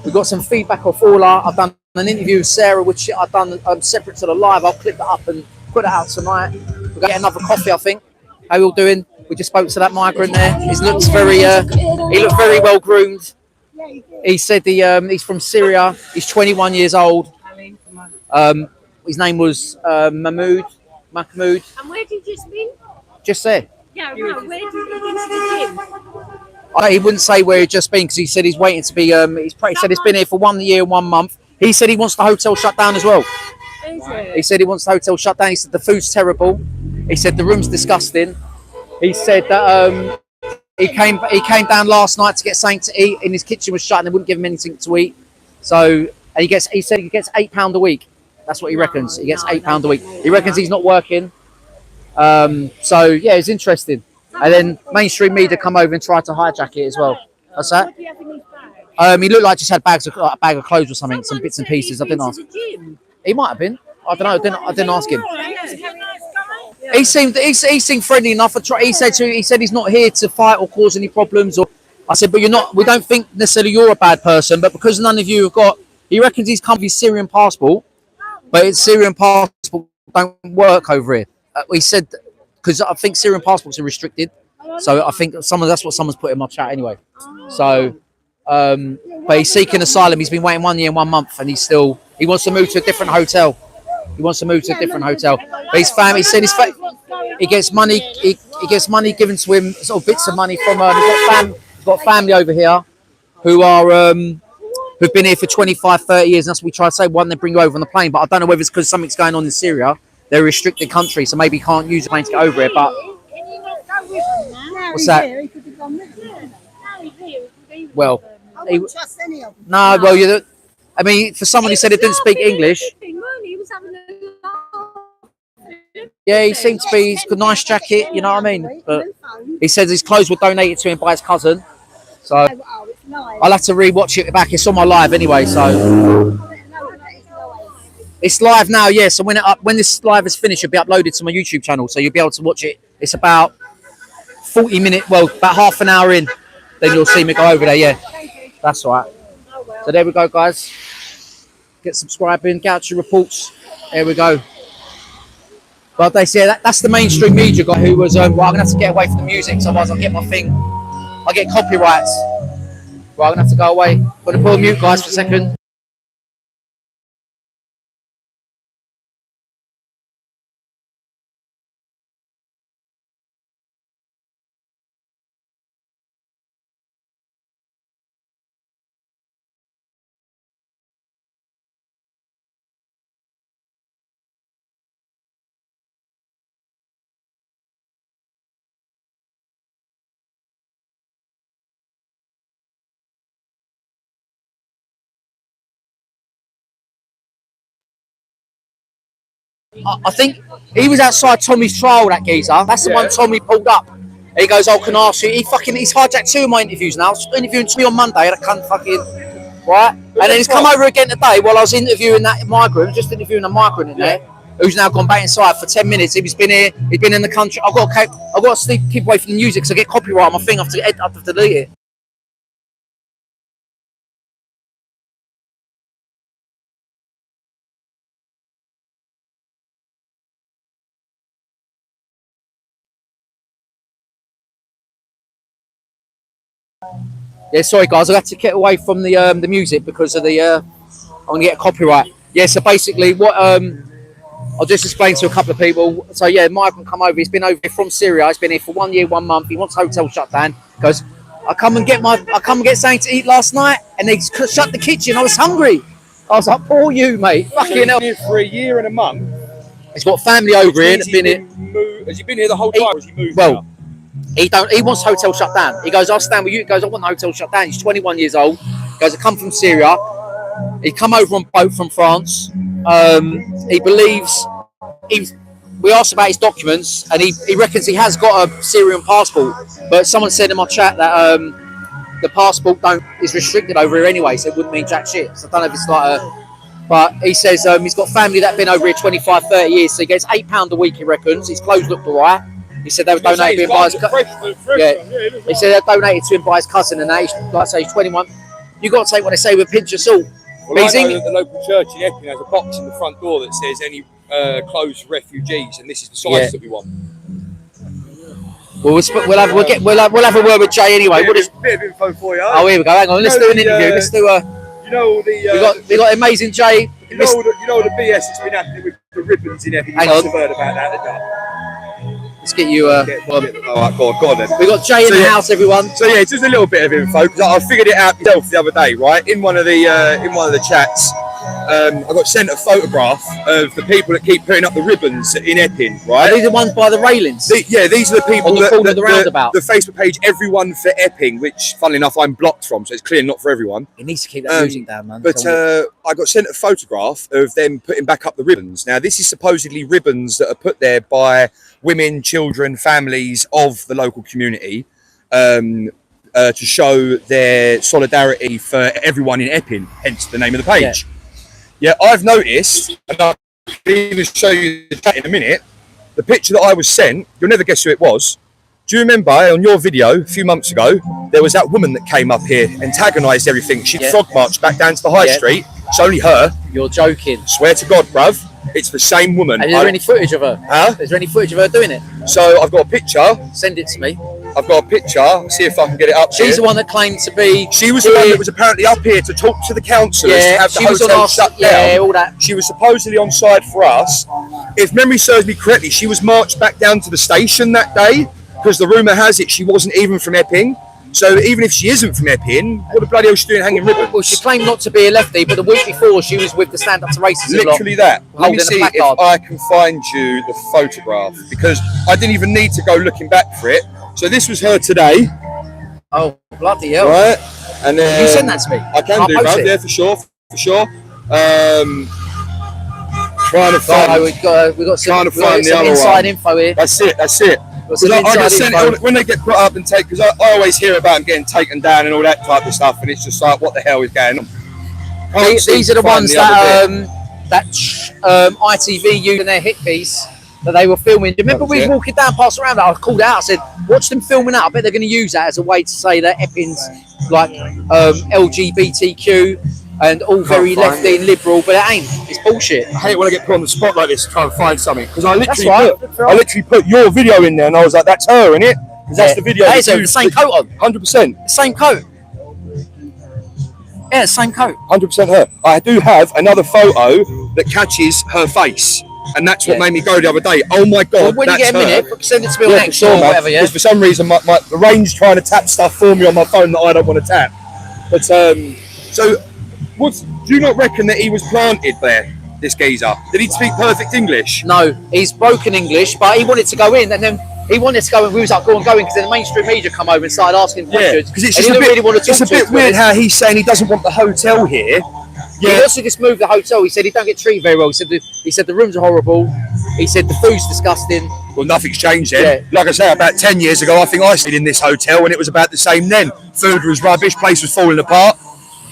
We've got some feedback off Orla. I've done an interview with Sarah, which I've done separate to the live. I'll clip that up and put it out tonight. We're going to get another coffee, I think. How you all doing? We just spoke to that migrant there. He looks very, he looked very well groomed. He said he's from Syria. He's 21 years old. His name was Mahmoud. And where did you spin? Just there. Yeah, no, where did you He wouldn't say where he'd just been because he said he's waiting to be. He said he's been here for 1 year and 1 month. He said he wants the hotel shut down as well. He said he wants the hotel shut down. He said the food's terrible. He said the room's disgusting. He said that he came down last night to get something to eat, and his kitchen was shut, and they wouldn't give him anything to eat. So and he said he gets £8 a week. That's what he reckons. He gets £8 a week. He reckons he's not working. So yeah, it's interesting. And then mainstream media come over and try to hijack it as well. What's that? He looked like just had a bag of clothes or something, some bits and pieces. I didn't ask. He might have been. I don't know. I didn't ask him. He seemed friendly enough. He said he's not here to fight or cause any problems. Or I said, but you're not. We don't think necessarily you're a bad person, but because none of you have got. He reckons he's come with his Syrian passport, but his Syrian passport don't work over here. He said because I think Syrian passports are restricted, so I think that's what someone's put in my chat anyway. So, but he's seeking asylum. He's been waiting 1 year and 1 month, and he wants to move to a different hotel. He wants to move to a different hotel. But his family, he said he gets money. He gets money given to him, sort of bits of money from. He's got family over here who are who've been here for 25, 30 years. And that's what we try to say. Why don't they bring you over on the plane? But I don't know whether it's because something's going on in Syria. They're a restricted country, so maybe you can't use the plane to get over it. But what's that? Well, I wouldn't trust any of them. no. Well, I mean, for someone who said he didn't speak English. Yeah, he seemed to be. He's got a nice jacket, you know what I mean? But he says his clothes were donated to him by his cousin. So I'll have to re-watch it back. It's on my live anyway, so it's live now. Yeah, so when this live is finished, it'll be uploaded to my YouTube channel, so you'll be able to watch it. It's about 40 minutes, well, about half an hour in. Then you'll see me go over there. Yeah, that's all right. So there we go, guys. Get subscribing. Gauci Reports. There we go. But they say that's the mainstream media guy who was. Well, I'm gonna have to get away from the music, otherwise I'll get my thing. I'll get copyrights. Right, I'm gonna have to go away. Gonna put on mute, guys, for a second. I think he was outside Tommy's trial, that geezer. That's the one Tommy pulled up. He goes, oh, can I ask you? He's hijacked 2 of my interviews now. Interviewing 2 on Monday, that cunt fucking, right? And then he's come over again today while I was interviewing that migrant, just interviewing a migrant in there, who's now gone back inside for 10 minutes. He's been here, he's been in the country. I've got to keep away from the music because I get copyright on my thing. I have to delete it. Yeah, sorry guys, I have to get away from the music because of the I'm gonna get copyright. Yeah, so basically what I'll just explain to a couple of people. So yeah, migrant come over. He's been over here from Syria. He's been here for 1 year, 1 month. He wants hotel shut down. Goes, I come and get something to eat last night, and they shut the kitchen. I was hungry. I was like, poor you, mate. Fucking hell. Here for a year and a month. He's got family over here. Has he been here the whole time? Or has he moved? Well, he wants hotel shut down. He goes, I'll stand with you. He goes, I want the hotel shut down. He's 21 years old. He goes, I come from Syria. He come over on boat from France. He believes we asked about his documents, and he reckons he has got a Syrian passport. But someone said in my chat that the passport is restricted over here anyway, so it wouldn't mean jack shit. So I don't know if it's like a... But he says he's got family that have been over here 25, 30 years, so he gets £8 a week, he reckons. His clothes looked all right. He said they were donated to him by his cousin. He said they're donated to him by his cousin, and that he's, like I say, he's 21. You've got to take what they say with a pinch of salt. Well, I know that the local church in Epping has a box in the front door that says any clothes for refugees, and this is the size that we want. Well, we'll have a word with Jay anyway. Yeah, a bit of info for you. Oh, here we go. Hang on. Let's do an interview. Let's do a... You know all the... we got amazing Jay. You know all the BS that's been happening with the ribbons in Epping. You must have heard about that, didn't you? Let's get you... all right, go on then. We got Jay in the house, everyone. So yeah, just a little bit of info, because I figured it out myself the other day, right? In one of the chats, I got sent a photograph of the people that keep putting up the ribbons in Epping, right? Are these the ones by the railings? These are the people on the corner of the roundabout. The Facebook page, Everyone for Epping, which, funnily enough, I'm blocked from, so it's clearly not for everyone. It needs to keep that music down, man. But I got sent a photograph of them putting back up the ribbons. Now, this is supposedly ribbons that are put there by women, children, families of the local community to show their solidarity for everyone in Epping, hence the name of the page. Yeah, I've noticed, and I'll even show you the chat in a minute, the picture that I was sent, you'll never guess who it was. Do you remember on your video a few months ago, there was that woman that came up here, antagonised everything. She'd frog marched back down to the high street. It's only her. You're joking. Swear to God, bruv. It's the same woman. And is there any footage of her? Huh? Is there any footage of her doing it? So I've got a picture. Send it to me. I've got a picture. See if I can get it up. She's the one that claimed to be. She was the one that was apparently up here to talk to the councillors to have the hotel shut down. All that. She was supposedly on side for us. If memory serves me correctly, she was marched back down to the station that day because the rumour has it she wasn't even from Epping. So even if she isn't from Epping, what the bloody hell is she doing hanging ribbons? Well, she claimed not to be a lefty, but the week before she was with the Stand Up to Racism. Literally that. Let me see if I can find you the photograph, because I didn't even need to go looking back for it. So this was her today. Oh, bloody hell. Right. And then you send that to me? I can do, bro. Yeah, for sure. Trying to find. We got some the inside info here. That's it. I get sent when they get put up and take, because I always hear about them getting taken down and all that type of stuff, and it's just like, what the hell is going on? These are the ones that ITV used in their hit piece that they were filming. Do you remember we were walking down past around? I called out. I said, "Watch them filming that. I bet they're going to use that as a way to say that Epping's like LGBTQ." And all very lefty and liberal, but it ain't. It's bullshit. I hate when I get put on the spot like this to try and find something, because I literally put your video in there, and I was like, "That's her, isn't it?" Because that's the video. That is her, the same coat on. 100%. The same coat. Yeah, same coat. 100% her. I do have another photo that catches her face, and that's what made me go the other day. Oh my God! Well, when you get a minute, send it to me on next or whatever. Yeah. Because for some reason, the range's trying to tap stuff for me on my phone that I don't want to tap. But so. Do you not reckon that he was planted there, this geezer? Did he speak perfect English? No, he's broken English, but he wanted to go in, and then we was like, go on, because then the mainstream media come over and started asking questions. Because it's just a bit weird how he's saying he doesn't want the hotel here. Yeah. He wants to just move the hotel. He said he don't get treated very well. He said the rooms are horrible. He said the food's disgusting. Well, nothing's changed then. Yeah. Like I say, about 10 years ago, I think I stayed in this hotel, and it was about the same then. Food was rubbish, place was falling apart.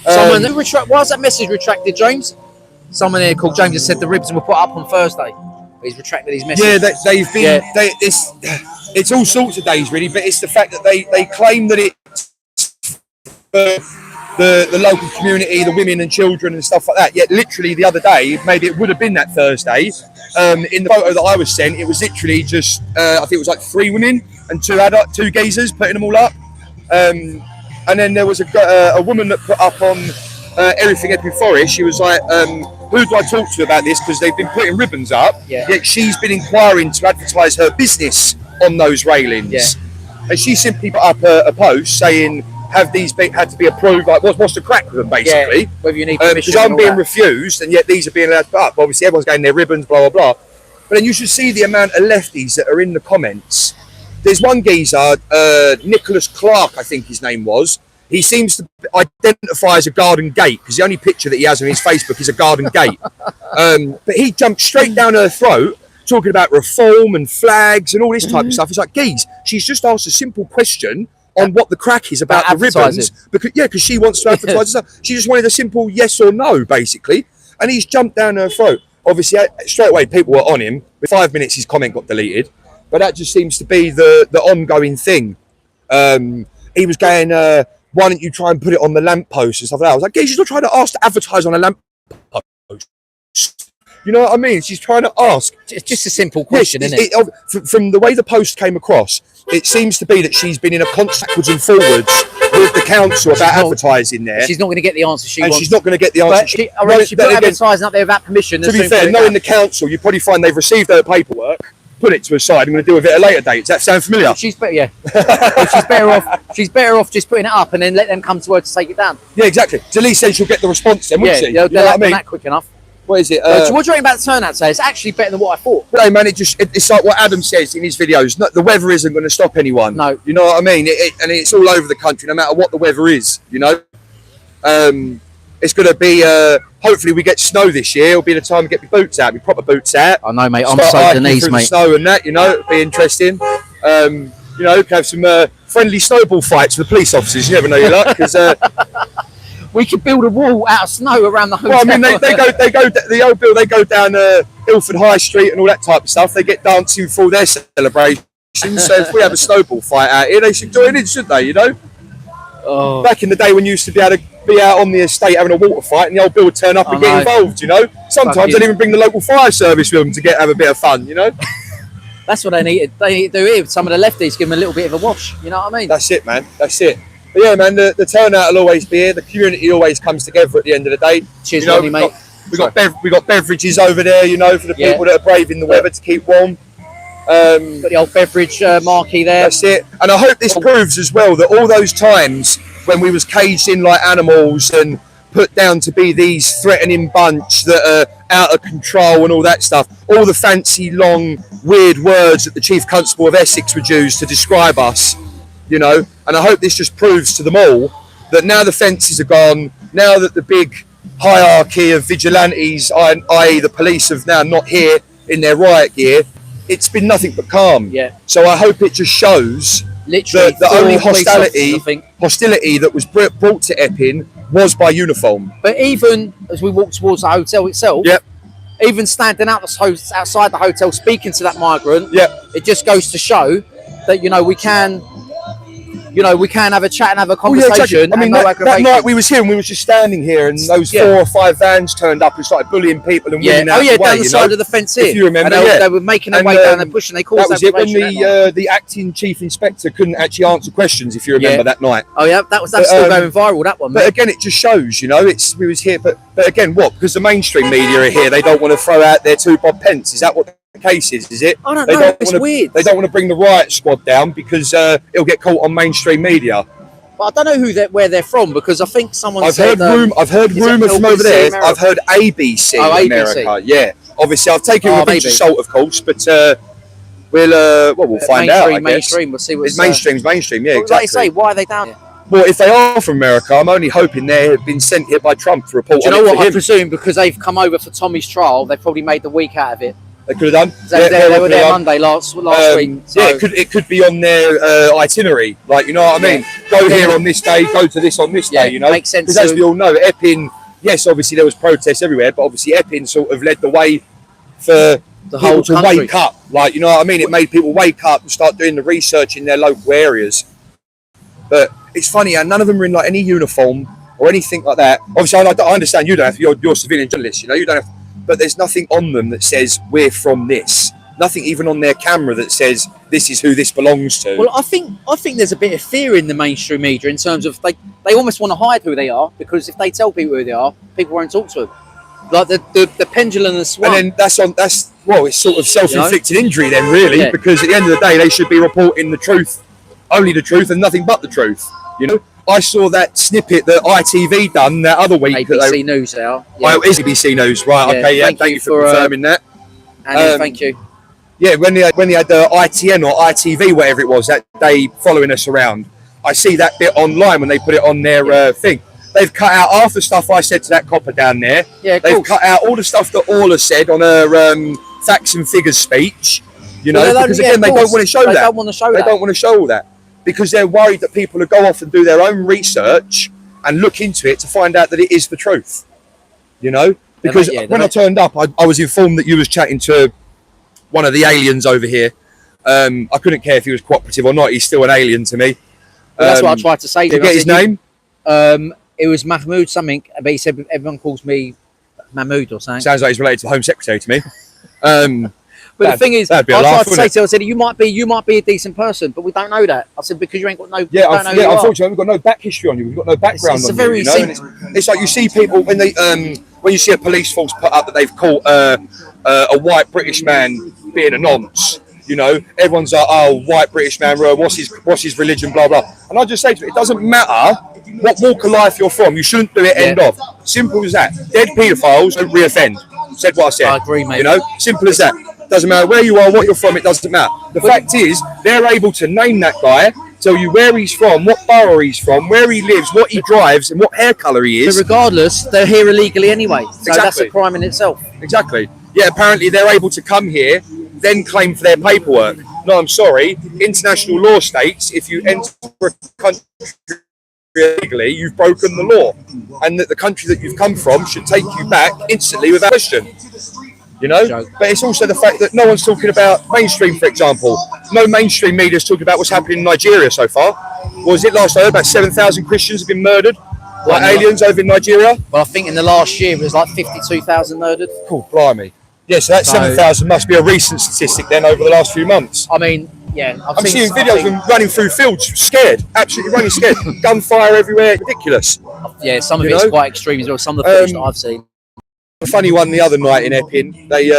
Why was that message retracted, James? Someone here called James has said the ribs were put up on Thursday. He's retracted his message. Yeah, they've been. Yeah. It's all sorts of days, really, but it's the fact that they claim that it's the local community, the women and children and stuff like that. Yet, literally the other day, maybe it would have been that Thursday. In the photo that I was sent, it was literally just I think it was like 3 women and two geezers putting them all up. And then there was a woman that put up on everything Epping Forest. She was like, who do I talk to about this? Because they've been putting ribbons up. Yeah. Yet she's been inquiring to advertise her business on those railings. Yeah. and she simply put up a post saying, have these had to be approved? Like, what's the crack with them, basically? Yeah, whether you need permission. Because I'm being refused, and yet these are being allowed to put up. Obviously, everyone's getting their ribbons, blah, blah, blah. But then you should see the amount of lefties that are in the comments. There's one geezer, Nicholas Clark, I think his name was. He seems to identify as a garden gate, because the only picture that he has on his Facebook is a garden gate. But he jumped straight down her throat, talking about reform and flags and all this type of stuff. It's like, geez, she's just asked a simple question on what the crack is about the ribbons, because she wants to advertise stuff. She just wanted a simple yes or no, basically, and he's jumped down her throat. Obviously, straight away, people were on him. With 5 minutes, his comment got deleted, but that just seems to be the ongoing thing. He was going, why don't you try and put it on the lamppost and stuff like that? I was like, yeah, she's not trying to ask to advertise on a lamppost. You know what I mean? She's trying to ask. It's just a simple question, isn't it? From the way the post came across, it seems to be that she's been in a constant backwards and forwards with the council about advertising there. She's not going to get the answer she wants. And she's not going to get the answer. She put advertising up there without permission. To be fair, knowing the council, you probably find they've received her paperwork, put it to a side, I'm going to deal with it at a later date. Does that sound familiar? She's better off just putting it up and then let them come to her to take it down. Yeah, exactly. So at least then she'll get the response then, won't she? Yeah, they'll have that quick enough. What is it? So what do you reckon about the turnout today? It's actually better than what I thought. No, man, it's like what Adam says in his videos. The weather isn't going to stop anyone. No. You know what I mean? And it's all over the country, no matter what the weather is, you know? It's going to be, hopefully we get snow this year. It'll be the time to get my boots out, my proper boots out. I know, mate. I'm Start so hiking Denise, through mate. the snow and that, you know, it'll be interesting. You know, have some friendly snowball fights with the police officers. You never know your luck, because... we could build a wall out of snow around the hotel. Well, I mean, the old Bill, they go down Ilford High Street and all that type of stuff. They get dancing for all their celebrations. So if we have a snowball fight out here, they should join in, shouldn't they? You know. Oh. Back in the day when you used to be able to be out on the estate having a water fight, and the old Bill would turn up and get involved. You know. Sometimes they'd even bring the local fire service with them to have a bit of fun. You know. That's what they need to do here. Some of the lefties give them a little bit of a wash. You know what I mean? That's it, man. That's it. But yeah, man, the turnout will always be here. The community always comes together at the end of the day. Cheers, you know, Ronnie, mate. We got beverages over there, you know, for the people that are braving the weather to keep warm. Got the old beverage marquee there. That's it. And I hope this proves as well that all those times when we was caged in like animals and put down to be these threatening bunch that are out of control and all that stuff, all the fancy, long, weird words that the Chief Constable of Essex would use to describe us, you know, and I hope this just proves to them all that now the fences are gone, now that the big hierarchy of vigilantes, i.e. the police, have now not here in their riot gear, it's been nothing but calm. Yeah. So I hope it just shows literally that the only hostility that was brought to Epping was by uniform. But even as we walk towards the hotel itself, even standing outside the hotel speaking to that migrant, it just goes to show that, you know, we can have a chat and have a conversation. I mean, that night we was here and we was just standing here, and those 4 or 5 vans turned up and started bullying people and women out the way, down the side of the fence here. If you remember, and they were making their way down and pushing. They caused that was it when the acting chief inspector couldn't actually answer questions. If you remember that night. Oh yeah, that's still going viral. That one. But again, it just shows, you know, we was here. But again, what? Because the mainstream media are here, they don't want to throw out their 2 bob pence. Is that what the case is it? I don't know. It's weird. They don't want to bring the riot squad down because it'll get caught on mainstream media. But I don't know where they're from, because I think someone I've said... I've heard rumours from over there. America? I've heard ABC America. Yeah, obviously I've taken it with a pinch of salt, of course, but we'll find out. I guess. Mainstream. We'll see what's... Mainstream's mainstream. Yeah, exactly. Like you say, why are they down here? Well, if they are from America, I'm only hoping they have been sent here by Trump to report. Do you know what? I presume because they've come over for Tommy's trial, they probably made the week out of it. They could have done. They were there Monday last week. So. Yeah, it could be on their itinerary. Like, you know what I mean? Go here on this day, go to this on this day, you know? Makes sense. Because as we all know, Epping, yes, obviously there was protests everywhere, but obviously Epping sort of led the way for the whole people to wake up. Like, you know what I mean? It made people wake up and start doing the research in their local areas. But it's funny, and none of them are in like any uniform or anything like that. Obviously, I understand you don't have to, you're a civilian journalist, you know, you don't have to, but there's nothing on them that says we're from this. Nothing even on their camera that says this is who this belongs to. Well, I think there's a bit of fear in the mainstream media in terms of they almost want to hide who they are, because if they tell people who they are, people won't talk to them. Like the pendulum has swung. And then that's it's sort of self-inflicted injury then, really, because at the end of the day, they should be reporting the truth only the truth and nothing but the truth. You know, I saw that snippet that ITV done that other week. ABC News now. Yeah. Oh, it is ABC News, right? Yeah, Okay, yeah. Thank you for confirming that. And thank you. Yeah, when they had the ITN or ITV, whatever it was, that day following us around, I see that bit online when they put it on their thing. They've cut out half the stuff I said to that copper down there. Yeah, they've cut out all the stuff that Orla said on her facts and figures speech. You know, because again, they don't want to show that. They don't want to show that. They don't want to show all that because they're worried that people will go off and do their own research and look into it to find out that it is the truth. You know, because when I turned up, I was informed that you was chatting to one of the aliens over here. I couldn't care if he was cooperative or not. He's still an alien to me. Well, that's what I tried to say. Did you get his name? It was Mahmoud something, but he said everyone calls me Mahmoud or something. Sounds like he's related to the Home Secretary to me. But the thing is, I tried to say to him, I said, you might be a decent person, but we don't know that. I said, because you ain't got no. Unfortunately, we've got no back history on you. We've got no background on you. It's like you see people when they when you see a police force put up that they've caught a white British man being a nonce. You know, everyone's like, oh, white British man, what's his religion, blah blah. And I just say to it, it doesn't matter what walk of life you're from. You shouldn't do it. End of. Simple as that. Dead paedophiles don't reoffend. Said what I said. I agree, mate. You know, simple as that. Doesn't matter where you are, what you're from. It doesn't matter. The fact is, they're able to name that guy, tell you where he's from, what borough he's from, where he lives, what he drives, and what hair colour he is. But regardless, they're here illegally anyway. So that's a crime in itself. Exactly. Yeah. Apparently, they're able to come here, then claim for their paperwork. No, I'm sorry. International law states if you enter a country illegally, you've broken the law, and that the country that you've come from should take you back instantly without question. You know, but it's also the fact that no one's talking about mainstream, for example. No mainstream media is talking about what's happening in Nigeria so far. What was it last year? About 7,000 Christians have been murdered by aliens over in Nigeria. Well, I think in the last year it was like 52,000 murdered. Cool, blimey. Yeah, so that 7,000 must be a recent statistic then over the last few months. I mean, yeah. I'm seeing videos of them running through fields, scared, absolutely running scared. Gunfire everywhere, ridiculous. Yeah, some of it's quite extreme as well, some of the footage that I've seen. A funny one the other night in Epping. They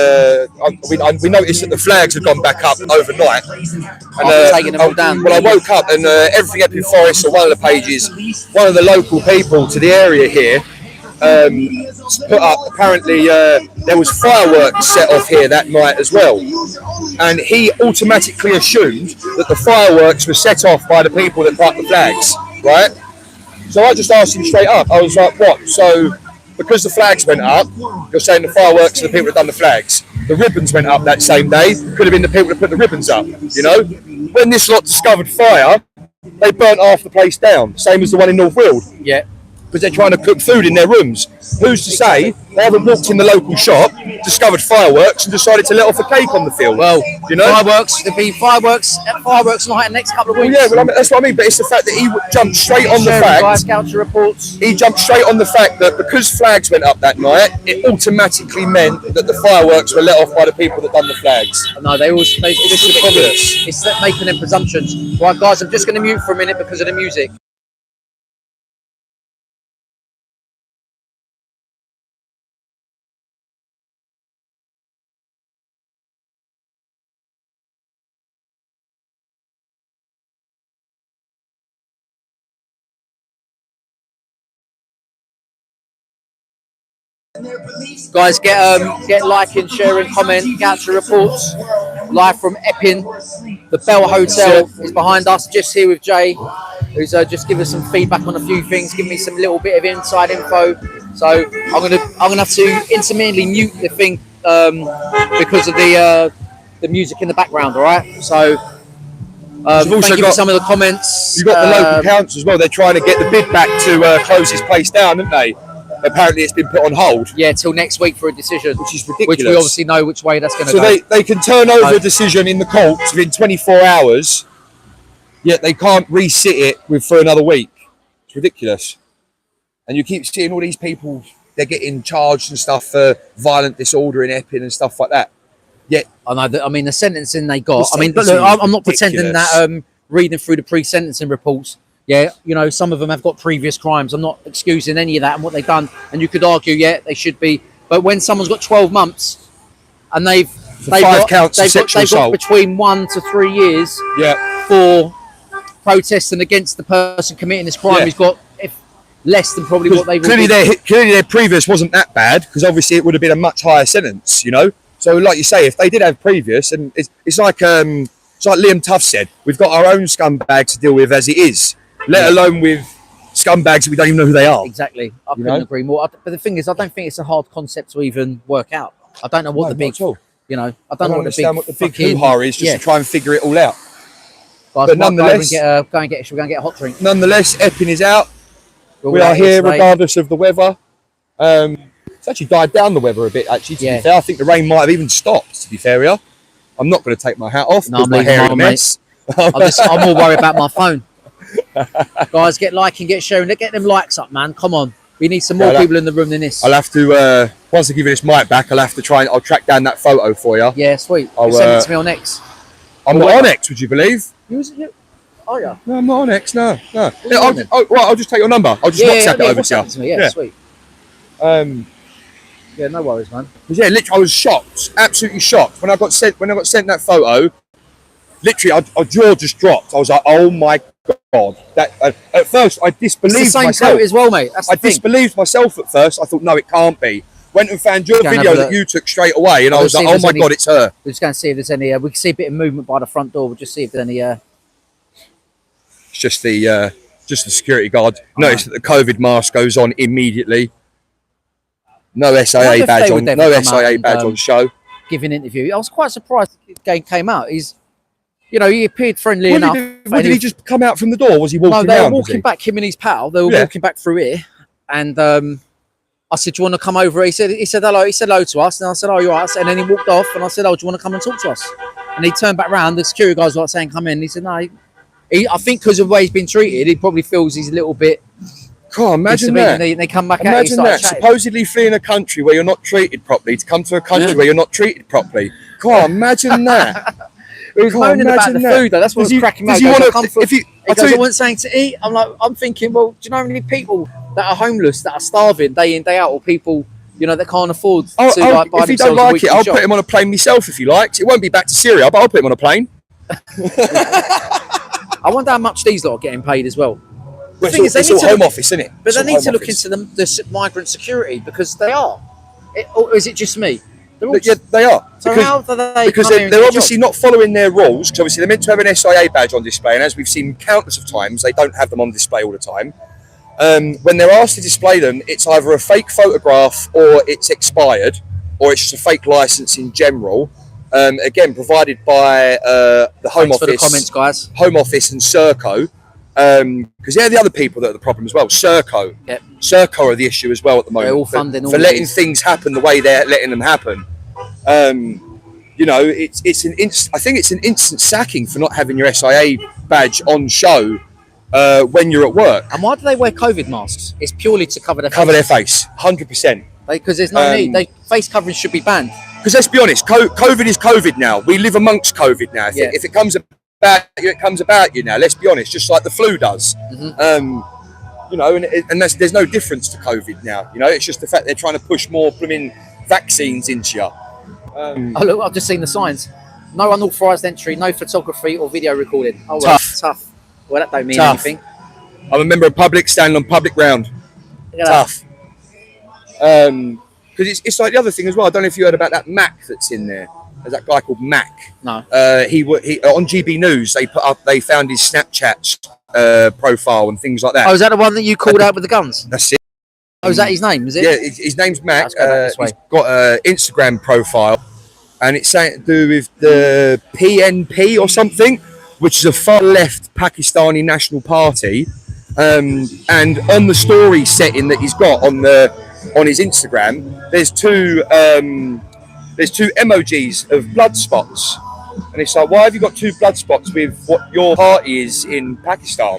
we noticed that the flags had gone back up overnight, and taking them all down. Well, I woke up and everything Epping Forest, or one of the pages, one of the local people to the area here, put up. Apparently, there was fireworks set off here that night as well, and he automatically assumed that the fireworks were set off by the people that put up the flags, right? So I just asked him straight up. I was like, "What?" So. Because the flags went up, you're saying the fireworks are the people that done the flags. The ribbons went up that same day. Could have been the people that put the ribbons up. You know, when this lot discovered fire, they burnt half the place down. Same as the one in North Weald. Yeah. Because they're trying to cook food in their rooms. Who's to say they haven't walked in the local shop, discovered fireworks, and decided to let off a cake on the field? Well, you know, fireworks. There'll be fireworks night in the next couple of weeks. Well, yeah, well, that's what I mean. But it's the fact that he jumped straight on the fact. Gauci reports. He jumped straight on the fact that because flags went up that night, it automatically meant that the fireworks were let off by the people that done the flags. No, this is the problem. It's making them presumptions. Right, guys, I'm just going to mute for a minute because of the music. Guys, get liking, sharing, comment. Gauci reports live from Epping. The Bell Hotel is behind us. Just here with Jay, who's just giving us some feedback on a few things, giving me some little bit of inside info. So I'm gonna have to intermittently mute the thing because of the music in the background. All right. So thank you for some of the comments. You've got the local council as well. They're trying to get the bid back to close this place down, haven't they? Apparently it's been put on hold. Yeah, till next week for a decision. Which is ridiculous. Which we obviously know which way that's going to go. So they can turn over a decision in the courts within 24 hours, yet they can't re-sit it for another week. It's ridiculous. And you keep seeing all these people, they're getting charged and stuff for violent disorder in Epping and stuff like that. Yet, I know. I mean, the sentencing they got. I mean, but look, I'm not pretending that reading through the pre-sentencing reports. Yeah, you know, some of them have got previous crimes. I'm not excusing any of that and what they've done. And you could argue, yeah, they should be. But when someone's got 12 months and they've got between 1 to 3 years for protesting against the person committing this crime Yeah. who's got less than probably what they've clearly their previous wasn't that bad, because obviously it would have been a much higher sentence, you know. So like you say, if they did have previous, and it's like Liam Tuff said, we've got our own scumbags to deal with as it is, let alone with scumbags that we don't even know who they are. Exactly. I couldn't agree more. But the thing is, I don't think it's a hard concept to even work out. I don't know what the big, I don't know understand what the big fucking hoo-ha is, just to try and figure it all out. Guys, But nonetheless, nonetheless, go and get a hot drink. Nonetheless, Epping is out. We're We all are out here yesterday. regardless of the weather. It's actually died down the weather a bit, actually, to be fair. I think the rain might have even stopped, to be fair here. I'm not going to take my hat off No, because I'm my leaving hair is a mine, mess. I'm more worried about my phone. Guys, get liking, get sharing. Get them likes up, man. Come on. We need some more people in the room than this. I'll have to, once I give you this mic back, I'll track down that photo for you. Yeah, sweet. I'll, Send it to me on X. I'm not on X, would you believe? Oh, yeah. No, I'm not on X, no. What Yeah, are you on then? I'll just take your number. I'll just WhatsApp it over WhatsApp it to you. Yeah, sweet. Yeah, no worries, man. Yeah, literally, I was shocked, absolutely shocked when I got sent that photo. Literally, our jaw just dropped. I was like, "Oh my god!" That at first I disbelieved It's the same myself. coat as well, mate. That's the I thing. disbelieved myself at first. I thought, "No, it can't be." Went and found your Go and video have a that look. you took straight away, and I We'll was see like, if "Oh there's my any- god, it's her." We're just going to see if there's any. We can see a bit of movement by the front door. We'll just see if there's any. It's just the security guard. Notice that the COVID mask goes on immediately. No wonder SIA if badge they on. would ever No come out SIA and, badge on show. give an interview. I was quite surprised the game came out. He appeared friendly What enough. did he just come out from the door? Was he walking No, they were round, was walking he? back. Him and his pal. They were Yeah. walking back through here, and I said, "Do you want to come over?" He said hello. He said hello to us, and I said, "Oh, you're right." And then he walked off, and I said, "Oh, do you want to come and talk to us?" And he turned back round. The security guys were like saying, "Come in." He said, "No." I think because of the way he's been treated, he probably feels he's a little bit. God, imagine intimate, that. and they come back Imagine at you. that. Supposedly fleeing a country where you're not treated properly to come to a country where you're not treated properly. God, imagine that. He was moaning about the food, though. That's what was cracking me up. He goes, "I want something to eat." I'm thinking, well, do you know how many people that are homeless, that are starving day in, day out, or people, that can't afford to buy If you don't themselves a like it, weekly I'll shop? put him on a plane myself if you likes. It won't be back to Syria, but I'll put him on a plane. I wonder how much these lot are getting paid as well. The Well, thing is, they it's need all to home look- office, isn't it? But It's they all need home to look office. into the migrant security, because they are. Or is it just me? Yeah, they are. So how do they Because come here and they're get obviously not following their rules, because obviously they're meant to have an SIA badge on display, and as we've seen countless of times, they don't have them on display all the time. When they're asked to display them, it's either a fake photograph or it's expired, or it's just a fake license in general. Again, provided by the Home Thanks for Office, the comments, guys. Home Office and Serco, because they're the other people that are the problem as well. Serco, Yep. Serco are the issue as well at the moment. They're all funding all for of letting these. things happen the way they're letting them happen. I think it's an instant sacking for not having your SIA badge on show when you're at work. And why do they wear COVID masks? It's purely to cover their Cover their face, 100%. Because there's no need. Face coverings should be banned. Because let's be honest, COVID is COVID now. We live amongst COVID now. If it comes about you, it comes about you now. Let's be honest, just like the flu does. And there's no difference to COVID now. It's just the fact they're trying to push more blooming vaccines into you. Oh, look, I've just seen the signs. No unauthorised entry, no photography or video recording. Oh, well, Tough. tough. Well, that don't mean Tough. anything. I'm a member of public, standing on public ground. Look at Tough. Because it's like the other thing as well. I don't know if you heard about that Mac that's in there. There's that guy called Mac. No. He on GB News. They found his Snapchat profile and things like that. Oh, is that the one that you called out with the guns? That's it. Oh, is that his name? Is it? Yeah, his name's Mac. Let's go back this way. He's got an Instagram profile, and it's something to do with the PNP or something, which is a far left Pakistani national party. And on the story setting that he's got on his Instagram, there's two emojis of blood spots, and it's like, why have you got two blood spots with what your party is in Pakistan?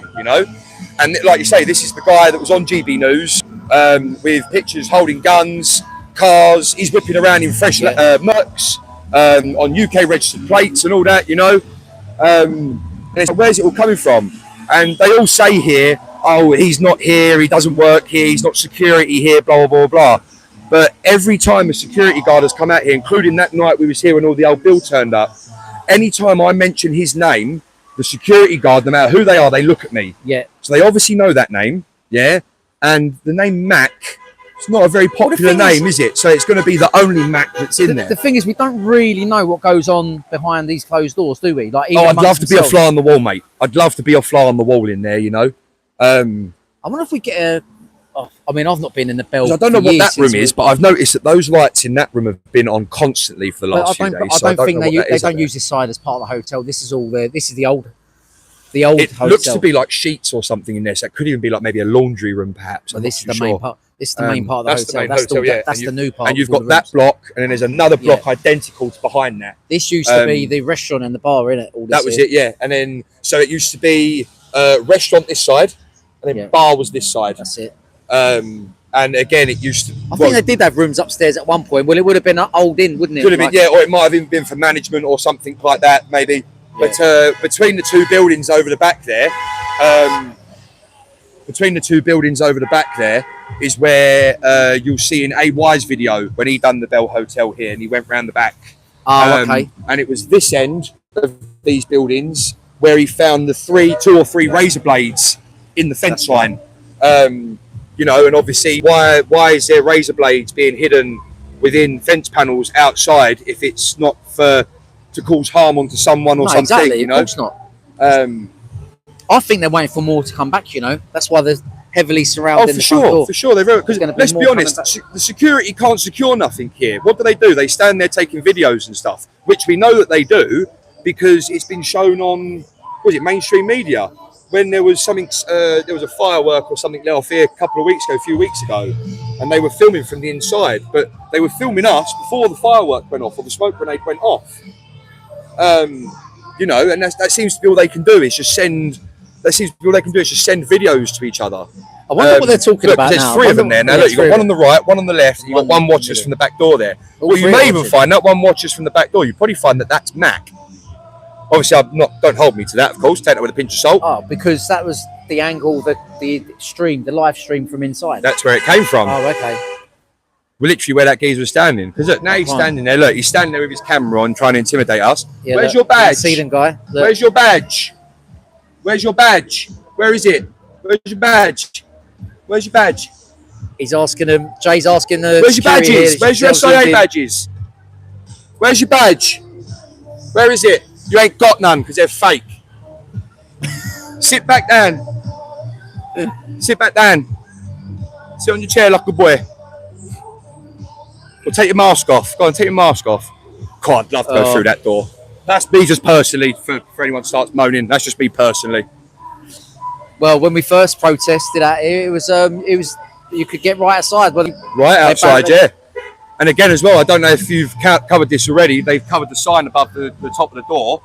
And like you say, this is the guy that was on GB News with pictures holding guns, cars. He's whipping around in fresh Mercs on UK registered plates and all that. And it's like, where's it all coming from? And they all say here, oh, he's not here, he doesn't work here, he's not security here, blah, blah, blah, blah. But every time a security guard has come out here, including that night we was here when all the old Bill turned up, anytime I mention his name, the security guard, no matter who they are, they look at me. Yeah. So they obviously know that name. Yeah. And the name Mac, it's not a very popular name, is it? So it's going to be the only Mac that's in there. The thing is, we don't really know what goes on behind these closed doors, do we? Like, I'd love to be a fly on the wall, mate. I'd love to be a fly on the wall in there, you know. I wonder if we get a. I mean, I've not been in the Bell. I don't know what that room is, but I've noticed that those lights in that room have been on constantly for the last few days. I don't think they don't use this side as part of the hotel. This is all the. This is the old. The old it hotel. Looks to be like sheets or something in there. So it could even be like maybe a laundry room, perhaps. Well, this is the main part. This is the main part of the hotel. That's the new part. And you've got that block, and then there's another block identical to behind that. This used to be the restaurant and the bar, innit? That was it, yeah. And then so it used to be restaurant this side, and then bar was this side. That's it. And again, it used to. I think they did have rooms upstairs at one point. Well, it would have been an old inn, wouldn't it? Could have been, yeah, or it might have even been for management or something like that, maybe. But between the two buildings over the back there, is where you'll see in AY's video when he done the Bell Hotel here, and he went round the back. Oh, okay. And it was this end of these buildings where he found the two or three razor blades in the fence line. You know, and obviously, why is there razor blades being hidden within fence panels outside if it's not to cause harm onto someone or something? Exactly, you know, of course not. I think they're waiting for more to come back. You know, that's why they're heavily surrounding the front door. For sure, they're very. Because let's be honest, the security can't secure nothing here. What do? They stand there taking videos and stuff, which we know that they do because it's been shown on mainstream media. When there was something, there was a firework or something let off here a few weeks ago, and they were filming from the inside, but they were filming us before the firework went off or the smoke grenade went off. You know, and that seems to be all they can do is just send. That seems to be all they can do is just send videos to each other. I wonder what they're talking about there's now. Three of them there. Now look, you've got one on the right, one on the left, and you've got one watchers from the back door there. Well, you may even find that one watchers from the back door. You probably find that that's Mac. Obviously, don't hold me to that, of course. Take that with a pinch of salt. Oh, because that was the angle, the live stream from inside. That's where it came from. Oh, okay. We're literally where that geezer was standing. Because look, now he's standing there. Look, he's standing there with his camera on, trying to intimidate us. Yeah, where's your badge? See them, guy. Look. Where's your badge? Where's your badge? Where is it? Where's your badge? Where's your badge? He's asking them. Jay's asking the. Where's your badges? Where's your SIA badges? Where's your badge? Where is it? You ain't got none because they're fake. Sit back down. Sit back down. Sit on your chair like a boy. Or take your mask off. Go on, take your mask off. God, I'd love to go through that door. That's me just personally, for anyone starts moaning. That's just me personally. Well, when we first protested out here, it was you could get right outside. Right outside, yeah. And again, as well, I don't know if you've covered this already. They've covered the sign above the top of the door,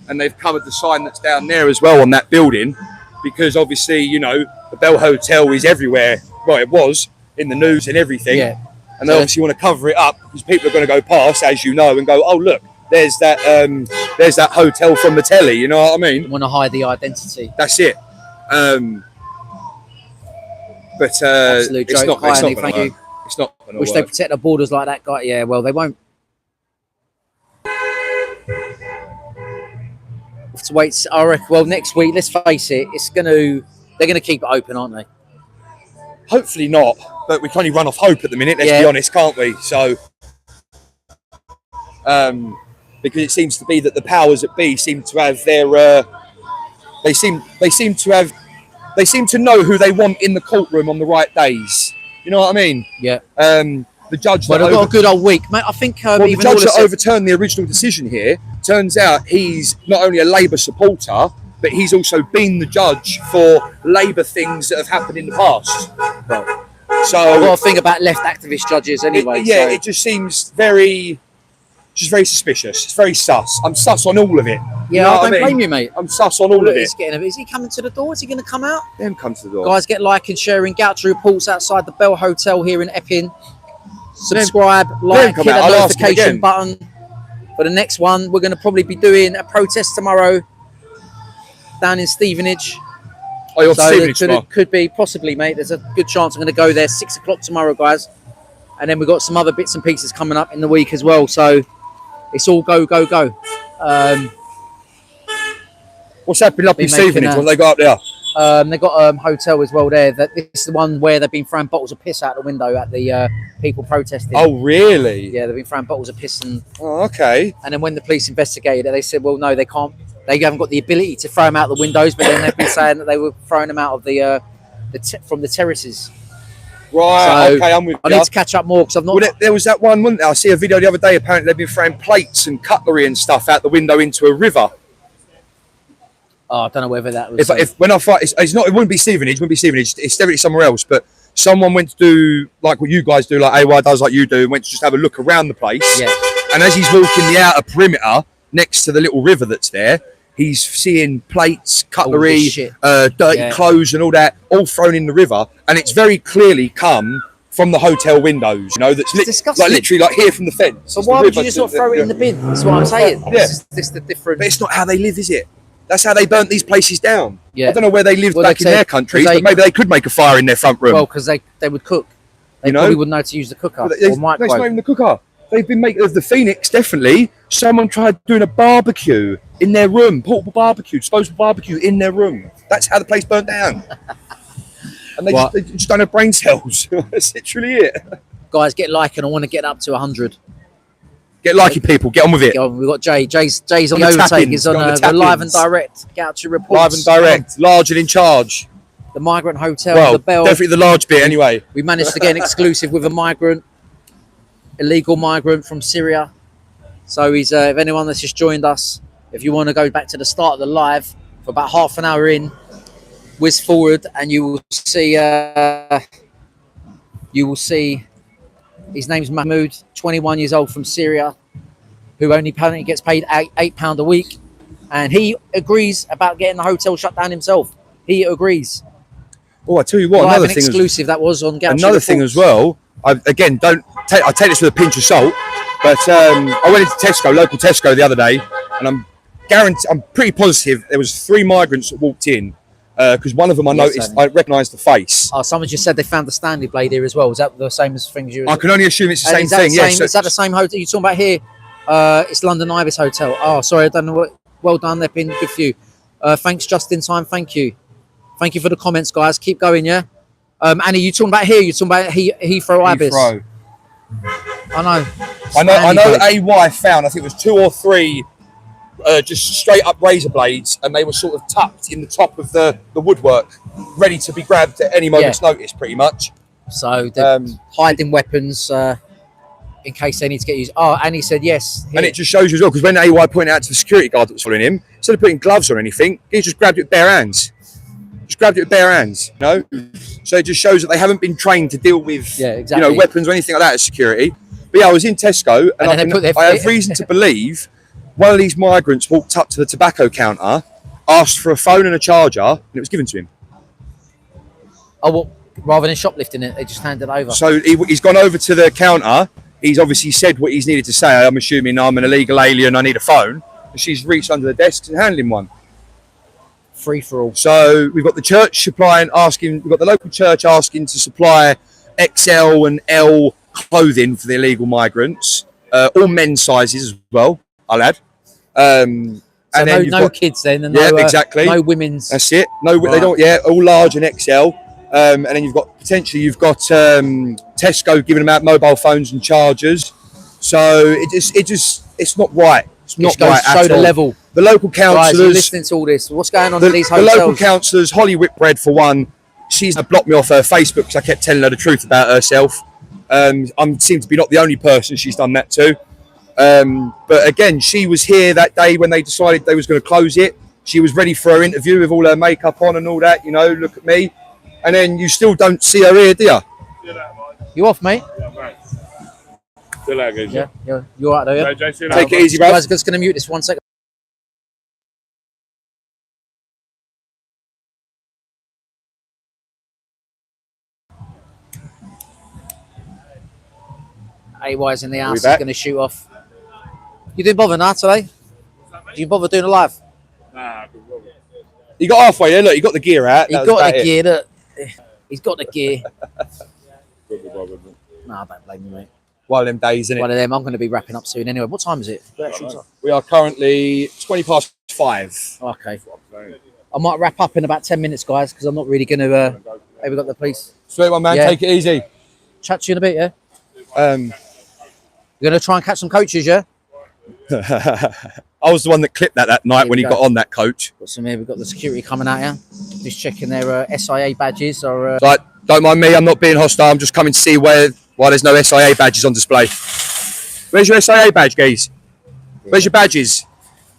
and they've covered the sign that's down there as well on that building, because obviously, you know, the Bell Hotel is everywhere. Well, it was in the news and everything. Yeah. And they obviously want to cover it up because people are going to go past, as you know, and go, "Oh, look, there's that hotel from the telly." You know what I mean? They want to hide the identity. That's it. But absolute it's joke. not. It's not Thank you. It's not going to Wish work. they protect the borders like that guy. Yeah, well, they won't. Have to wait. I reckon. Well, next week, let's face it, they're gonna keep it open, aren't they? Hopefully not, but we can only run off hope at the minute. Let's be honest, can't we? So, because it seems to be that the powers that be seem to have their, they seem to know who they want in the courtroom on the right days. You know what I mean? Yeah. The judge. Well, they've got a good old week, mate. I think the judge that overturned the original decision here, turns out he's not only a Labour supporter, but he's also been the judge for Labour things that have happened in the past. Well, so I've got to think about left activist judges anyway. It just seems very suspicious. It's very sus. I'm sus on all of it. Yeah, you know I don't blame you, mate. I'm sus on all of it. Is he coming to the door? Is he going to come out? Let him come to the door. Guys, get like and sharing Gauci reports outside the Bell Hotel here in Epping. Subscribe, like, hit the notification button for the next one. We're going to probably be doing a protest tomorrow down in Stevenage. Oh, you're Stevenage tomorrow? Could be, possibly, mate. There's a good chance I'm going to go there 6 o'clock tomorrow, guys. And then we've got some other bits and pieces coming up in the week as well. So it's all go, go, go. What What's happening up in Been making Stevenage? a- What they got up there? They got hotel as well there. That this is the one where they've been throwing bottles of piss out the window at the people protesting. Oh, really? Yeah, they've been throwing bottles of piss and. Oh, okay. And then when the police investigated it, they said, well, no, they can't. They haven't got the ability to throw them out the windows, but then they've been saying that they were throwing them out of from the terraces. Right, So, okay, I'm with I you. need to catch up more because I've not. Well, there was that one, wasn't there? I see a video the other day. Apparently, they've been throwing plates and cutlery and stuff out the window into a river. Oh, I don't know whether that was. If when I fight, it's not. It wouldn't be Stevenage. It wouldn't be Stevenage. It's definitely somewhere else. But someone went to do like what you guys do, like AY does, like you do, and went to just have a look around the place. Yeah. And as he's walking the outer perimeter next to the little river that's there, he's seeing plates, cutlery, shit. dirty Yeah. clothes, and all that, all thrown in the river. And it's very clearly come from the hotel windows. You know, that's disgusting. like literally like here from the fence. So It's the why would river you just not to- throw it in the bin? That's what I'm saying. Yeah. This is the difference. But it's not how they live, is it? That's how they burnt these places down. Yeah. I don't know where they lived Well, back they in said- their countries, 'cause but maybe they could make a fire in their front room. Well, because they would cook. They You know? probably wouldn't know to use the cooker But or it's not microwave. even the cooker. They've been making of the Phoenix, definitely. Someone tried doing a barbecue in their room, portable barbecue, disposable barbecue in their room. That's how the place burnt down. And they just don't have brain cells. That's literally it. Guys, get like, and I want to get up to 100. Get likey, people. Get on with it. We've got Jay. Jay's on On the the overtake. tap-ins, He's on on the the live and tap-ins. direct. Gauci reports. Live and direct, large and in charge. The migrant hotel, Well, the bell. definitely the large bit anyway. We managed to get an exclusive with a migrant, illegal migrant from Syria. So he's, if anyone that's just joined us, if you want to go back to the start of the live for about half an hour in, whiz forward and you will see his name's Mahmoud, 21 years old from Syria, who only apparently gets paid £8 a week. And he agrees about getting the hotel shut down himself. He agrees. Oh, I tell you what, Live another and thing. exclusive that was on Gauci Another thing Reports. as well. I take this with a pinch of salt, but I went into Tesco, local Tesco, the other day, and I'm pretty positive there was 3 migrants that walked in because one of them I noticed, I recognised the face. Oh, someone just said they found the Stanley blade here as well. Is that the same as things you? I can only assume it's the And same is that thing. the Yes. same- is that the same hotel you're talking about here? It's London Ibis Hotel. Oh, sorry, I don't know what. Well done, they've been good for you. Thanks, just in time. Thank you for the comments, guys. Keep going, yeah. Annie, you talking about here? You talking about Heathrow Ibis? Heathrow. I know. I know. Stanley blade. AY found. I think it was 2 or 3. Just straight up razor blades, and they were sort of tucked in the top of the woodwork, ready to be grabbed at any moment's notice, pretty much. So they're hiding weapons in case they need to get used. Oh, and he said yes. And it just shows you as well, because when AY pointed out to the security guard that was following him, instead of putting gloves or anything, he just grabbed it with bare hands. You know? So it just shows that they haven't been trained to deal with weapons or anything like that as security. But yeah, I was in Tesco, and I have reason to believe one of these migrants walked up to the tobacco counter, asked for a phone and a charger, and it was given to him. Oh, well, rather than shoplifting it, they just handed it over. So he's gone over to the counter. He's obviously said what he's needed to say. I'm assuming I'm an illegal alien. I need a phone. And she's reached under the desk and handed him one. Free for all. So we've got the church we've got the local church asking to supply XL and L clothing for the illegal migrants. All men's sizes as well, I'll add. So and then no kids then, and exactly. No women's. That's it. No, they don't. Yeah, all large and XL. And then you've got Tesco giving them out mobile phones and chargers. So it's not right. It's not right show at the all. level. The local Guys, you're councillors, listening to all this. What's going on in these hotels? the local councillors, Holly Whitbread for one, she's blocked me off her Facebook because I kept telling her the truth about herself. I seem to be not the only person she's done that to. But again, she was here that day when they decided they was going to close it. She was ready for her interview with all her makeup on and all that. You know, look at me. And then you still don't see her here, do you? You off, mate? Yeah, you're right there. Yeah? Take it easy, bro. Guys, just going to mute this 1 second. AY's in the house. He's going to shoot off. You didn't bother now today? Did you bother doing a live? Nah, you got halfway there. Look, you got the gear out. He got the gear. Look. He's got the gear. No, I don't blame you, mate. One of them days, isn't it? One of them. I'm going to be wrapping up soon anyway. What time is it? We are currently 4:20 5. Okay. I might wrap up in about 10 minutes, guys, because I'm not really going to... Hey, we got the police. Sweet one, man. Yeah. Take it easy. Chat to you in a bit, yeah? Um, You're going to try and catch some coaches, yeah? I was the one that clipped that night Here when we he go. got on that coach. Got some here. We've got the security coming out here. Just checking their SIA badges. Or Like, don't mind me. I'm not being hostile. I'm just coming to see why there's no SIA badges on display. Where's your SIA badge, guys? Where's your badges?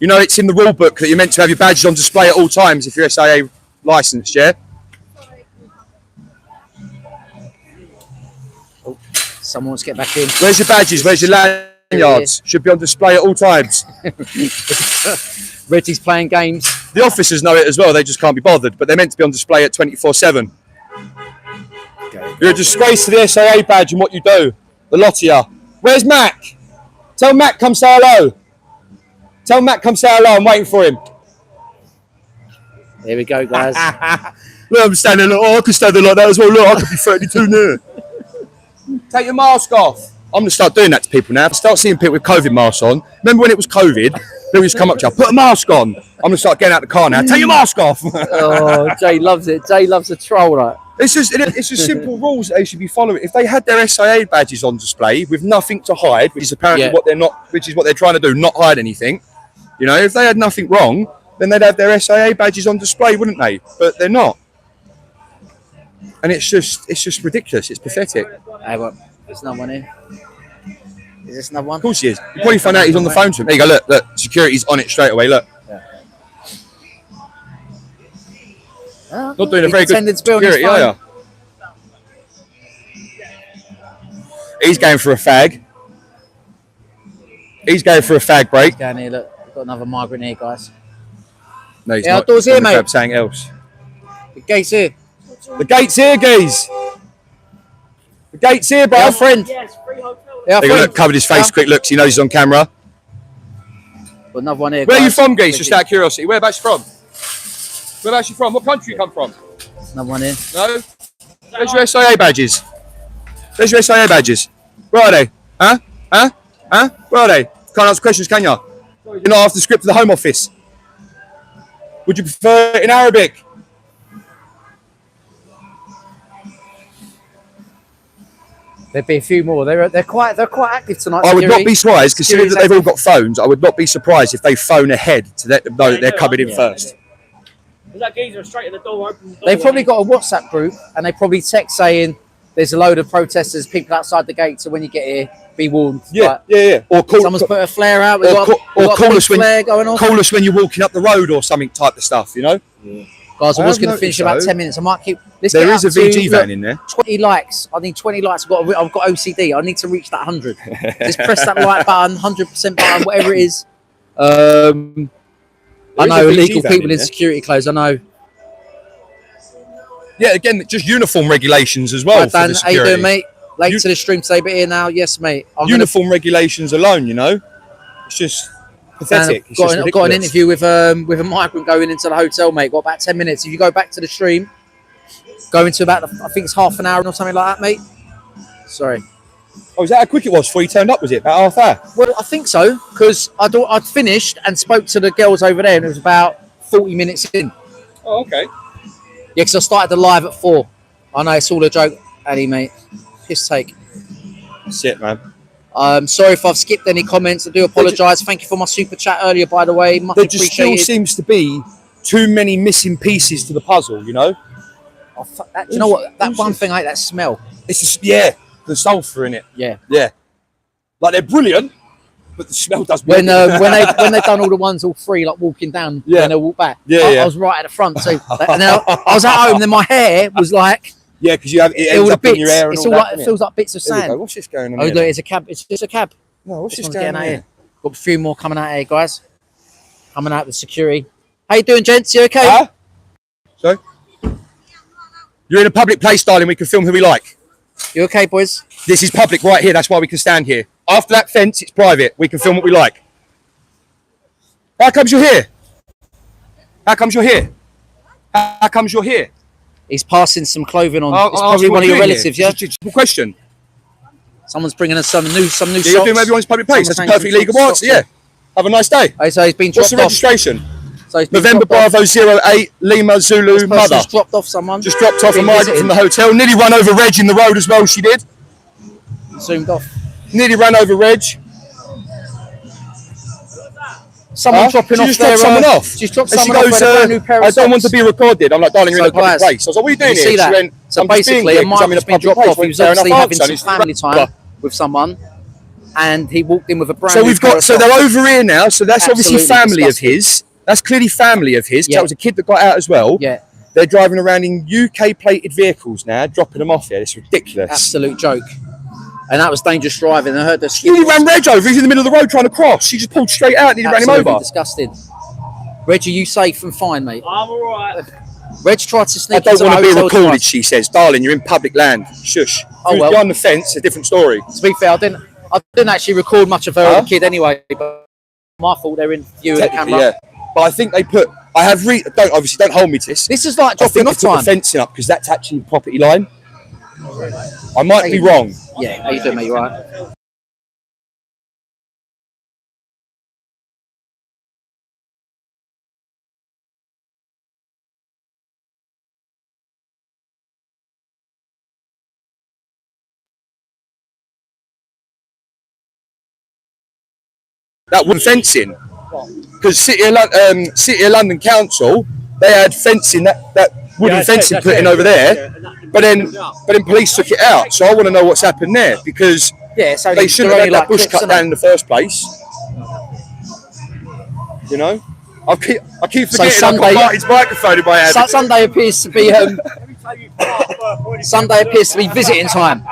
You know it's in the rule book that you're meant to have your badges on display at all times if you're SIA licensed, yeah? someone wants to get back in. Where's your badges? Where's your lanyards? Should be on display at all times. Reggie's playing games. The officers know it as well. They just can't be bothered, but they're meant to be on display at 24/7. You're a disgrace to the SIA badge and what you do. The lot of you. Where's Mac? Tell Mac come say hello. Tell Mac come say hello. I'm waiting for him. Here we go, guys. Look, I'm standing. Look, I could stand there like that as well. Look, I could be 32 now. Take your mask off. I'm going to start doing that to people now. Start seeing people with COVID masks on. Remember when it was COVID? They would just come up to you, put a mask on. I'm going to start getting out the car now. Take your mask off. Oh, Jay loves it. Jay loves a troll, right? It's just simple rules that they should be following. If they had their SIA badges on display with nothing to hide, which is apparently what they're not, which is what they're trying to do, not hide anything. You know, if they had nothing wrong, then they'd have their SIA badges on display, wouldn't they? But they're not. And it's just ridiculous. It's pathetic. Hey, what? There's another one here. Is this another one? Of course he is. You probably find out he's on the phone to him. There you go. Look. Security's on it straight away. Look. Oh, not doing a very good security, are you? He's going for a fag. He's going for a fag break. Down here, look. We've got another migrant here, guys. No, he's yeah, not. outdoors here, mate. Grab something else. The gate's here. The gate's here, guys. The gate's here, bro. Our friend. Yes, free hotel. Yeah, There you go, look, covered his face. Quick look, so he knows he's on camera. Got another one here. Where are you from, guys? Just out of curiosity. Whereabouts you from? Whereabouts you from? What country you come from? Another one here. No? Where's your SIA badges? Where's your SIA badges? Where are they? Huh? Huh? Huh? Where are they? Can't answer questions, can you? You're not after the script of the Home Office. Would you prefer it in Arabic? There'd be a few more. They're quite active tonight. I would not be surprised, considering that they've all got phones. I would not be surprised if they phone ahead to let them know that they're coming in first. Was that geezer straight at the door, open the door? They've probably got a WhatsApp group, and they probably text saying there's a load of protesters, people outside the gate. So when you get here, be warned. Yeah. Or call, someone's put a flare out. Or call us when going on. Call us when you're walking up the road or something type of stuff. You know. Yeah. Guys, I was going to finish in about 10 minutes. I might keep. There is a VG van in there. 20 likes. I need 20 likes. I've got OCD. I need to reach that 100. Just press that like button, 100% button, whatever it is. I know illegal people in security clothes. I know. Yeah, again, just uniform regulations as well. Right, Dan, for the how you security. doing, mate? Late to the stream today, but here now. Yes, mate. Uniform regulations alone, you know, it's just pathetic. I've got an interview with a migrant going into the hotel, mate. Got about 10 minutes. If you go back to the stream, go into about, I think it's half an hour or something like that, mate. Sorry. Oh, is that how quick it was before you turned up, was it? About half hour? Well, I think so, because I'd finished and spoke to the girls over there, and it was about 40 minutes in. Oh, okay. Yeah, because I started the live at 4. I know, it's all a joke, Addy, mate. Piss take. That's it, man. Sorry if I've skipped any comments. I do apologise. Thank you for my super chat earlier, by the way. Much There just still appreciated. seems to be too many missing pieces to the puzzle, you know? Oh, fuck that. Do you know what? That one thing, I hate that smell. It's just, the sulphur in it. Yeah. Yeah. Like, they're brilliant, but the smell does When they've done all the ones all three, like walking down, when they walk back. I was right at the front, so and then I was at home, and then my hair was like, yeah, because you have it ends up in your hair and it's all all that. like, it feels like bits of sand. What's this going on? Oh, here? look, it's a cab. It's just a cab. No, what's this one's going getting on out here? here? Got a few more coming out here, guys. Coming out with security. How you doing, gents? You okay? Huh? So, you're in a public place, darling. We can film who we like. You okay, boys? This is public right here. That's why we can stand here. After that fence, it's private. We can film what we like. How comes you're here? How comes you're here? How comes you're here? He's passing some clothing on. I'll It's probably ask one of your what you're doing relatives, here. yeah? Just a question. Someone's bringing us some new Yeah, socks. you're doing whatever you want in public place. That's a Someone's perfectly hanging legal some answer, socks, yeah. Have a nice day. Oh, so he's been What's dropped the off. registration? So he's been November dropped off. Bravo 08 Lima Zulu This mother. person's dropped off someone. Just dropped off a Been migrant visiting. from the hotel. Nearly run over Reg in the road as well. She did. Zoomed off. Nearly ran over Reg. Someone dropping she off just their, dropped someone off. She's dropped And she someone off goes, with a brand new pair of I don't want to socks. be recorded. I'm like, darling, you're in a public guys, place. I was like, what are you doing you here? see She that? went, So I'm just being basically, here a 'cause I'm in migrant's a been public dropped place. off. He Won't was fair obviously enough having answer. some And family it's time with someone, and he walked in with a brand So new we've pair got, of so socks. they're over here now. So that's obviously Absolutely family disgusting. of his. That's clearly family of his. 'Cause Yeah. that was a kid that got out as well. Yeah. They're driving around in UK plated vehicles now, dropping them off here. It's ridiculous. Absolute joke. And that was dangerous driving. I heard the She nearly ran Reg over. He's in the middle of the road trying to cross. She just pulled straight out and nearly ran him Absolutely over. disgusting. Reg, are you safe and fine, mate? I'm alright. Reg tried to sneak I don't into want the to be hotel recorded, twice. she says. Darling, you're in public land. Shush. Oh, If well. you're on the fence, a different story. To be fair, I didn't actually record much of her as a kid anyway, but my fault they're in view of the Technically, camera. yeah. But I think they put. Don't hold me to this. This is like I dropping think they off put the time. fencing up because that's actually the property line. I might be wrong. Yeah, how you doing, mate? You alright? That wooden fencing, because City of London Council, they had fencing that wooden fencing put in over there, but then police took it out. So I want to know what's happened there because Yeah, so they shouldn't have had that bush cut clips, down in the first place. You know, I keep forgetting Sunday- I've got Martin's microphone in my hand. Sunday appears to be visiting time.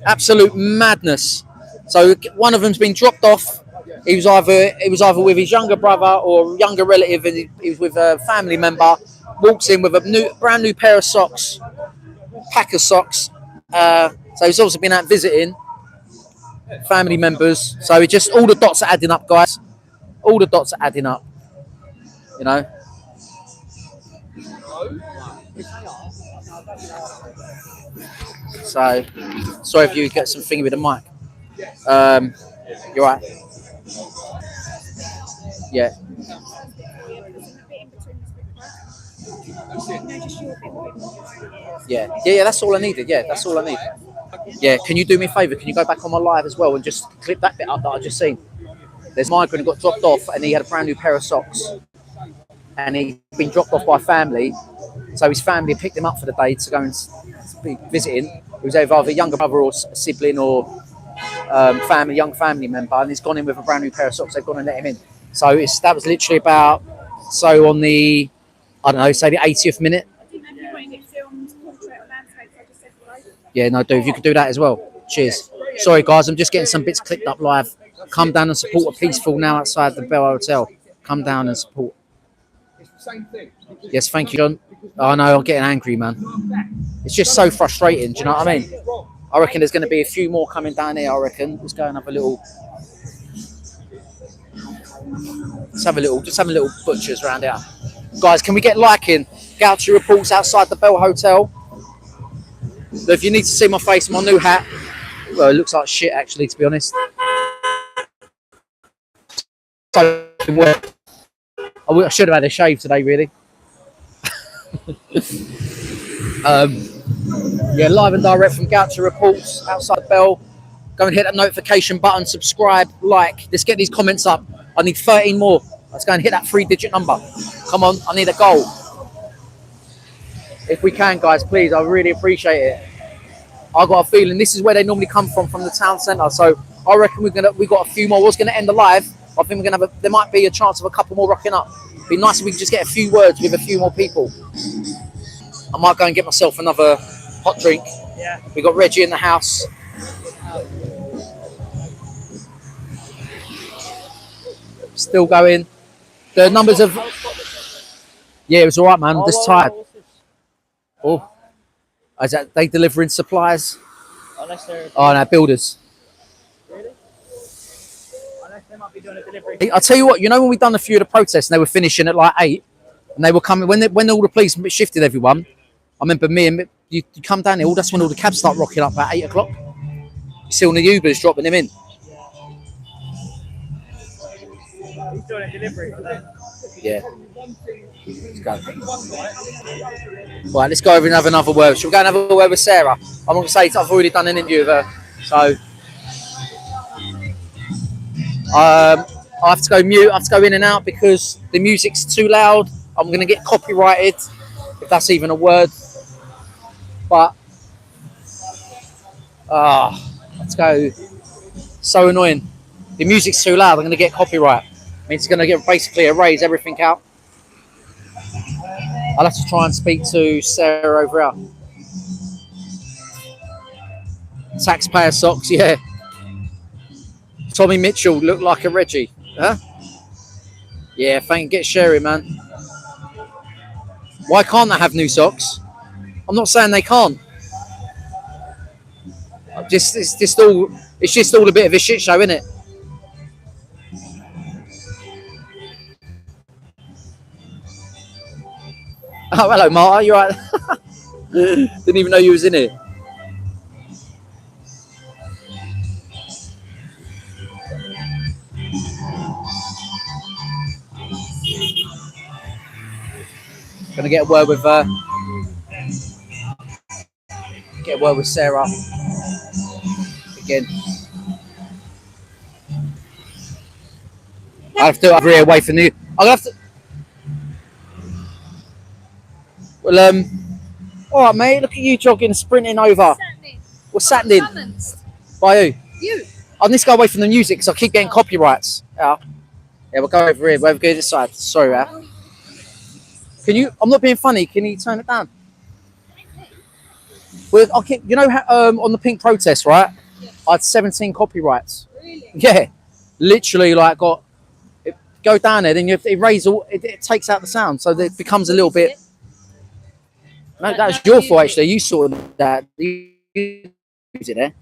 Absolute madness. So one of them's been dropped off. He was either with his younger brother or younger relative, and he was with a family member. Walks in with a brand new pair of socks, pack of socks. So he's also been out visiting family members. So it just all the dots are adding up, guys. All the dots are adding up. You know. So sorry if you get some thingy with the mic. You're right. Yeah. Yeah, that's all I needed. Yeah, that's all I need. Yeah, can you do me a favour? Can you go back on my live as well and just clip that bit up that I just seen? There's migrant who got dropped off and he had a brand new pair of socks. And he's been dropped off by family. So his family picked him up for the day to go and be visiting. He was either a younger brother or a sibling or young family member, and he's gone in with a brand new pair of socks. They've gone and let him in. So that was literally about, so on the, I don't know, say the 80th minute. Yeah, no, dude, if you could do that as well. Cheers. Sorry, guys, I'm just getting some bits clipped up live. Come down and support a Peaceful now outside the Bell Hotel. Come down and support. Yes, thank you, John. Oh, no, I'm getting angry, man. It's just so frustrating, do you know what I mean? I reckon there's going to be a few more coming down here, I reckon. Let's go and have a little... Just have a little butchers around here. Guys, can we get liking? Gauci reports outside the Bell Hotel. So if you need to see my face, my new hat, well, it looks like shit, actually, to be honest. So, I should have had a shave today, really. Yeah, live and direct from Gauci Reports outside the Bell. Go and hit that notification button, subscribe, like. Let's get these comments up. I need 13 more. Let's go and hit that 3-digit number. Come on, I need a goal. If we can, guys, please, I really appreciate it. I got a feeling this is where they normally come from the town centre. So I reckon we got a few more. I was gonna end the live. I think we're gonna there might be a chance of a couple more rocking up. It'd be nice if we could just get a few words with a few more people. I might go and get myself another hot drink. Yeah. We got Reggie in the house. Still going. The numbers of... Yeah, it was all right, man. Just tired. Oh, is that they delivering supplies? Unless they're... Oh, no, builders. Really? Unless they might be doing a delivery. I'll tell you what, you know when we done a few of the protests and they were finishing at like 8 and they were coming, when all the police shifted everyone, I remember you come down here, that's when all the cabs start rocking up at 8 o'clock. You see all the Ubers dropping them in. He's doing a delivery for them. Yeah. Let's go. Right, let's go over and have another word. Shall we go and have a word with Sarah? I'm not going to say I've already done an interview with her. So I have to go mute. I have to go in and out because the music's too loud. I'm going to get copyrighted, if that's even a word. But let's go. So annoying. The music's too loud. I'm going to get copyright. It means it's going to get basically erase everything out. I'll have to try and speak to Sarah over here. Taxpayer socks, yeah. Tommy Mitchell looked like a Reggie, huh? Yeah, get Sherry, man. Why can't they have new socks? I'm not saying they can't. It's just all a bit of a shit show, isn't it? Oh, hello, Marta. You right? Didn't even know you was in here. Gonna get a word with Sarah again. I have to over here away from you. I'll have to. Well, all right, mate. Look at you jogging, sprinting over. What's happening? By who? You. I need to go away from the music because I keep getting copyrights. Yeah, we'll go over here. We'll go this side. Sorry, Al. Can you? I'm not being funny. Can you turn it down? Well, I'll keep. You know, on the pink protest, right? Yeah. I had 17 copyrights. Really? Yeah, literally, like go down there, then you have to erase all. It takes out the sound, so it becomes a little bit. No, that was your fault actually. You sorted that. You used it there.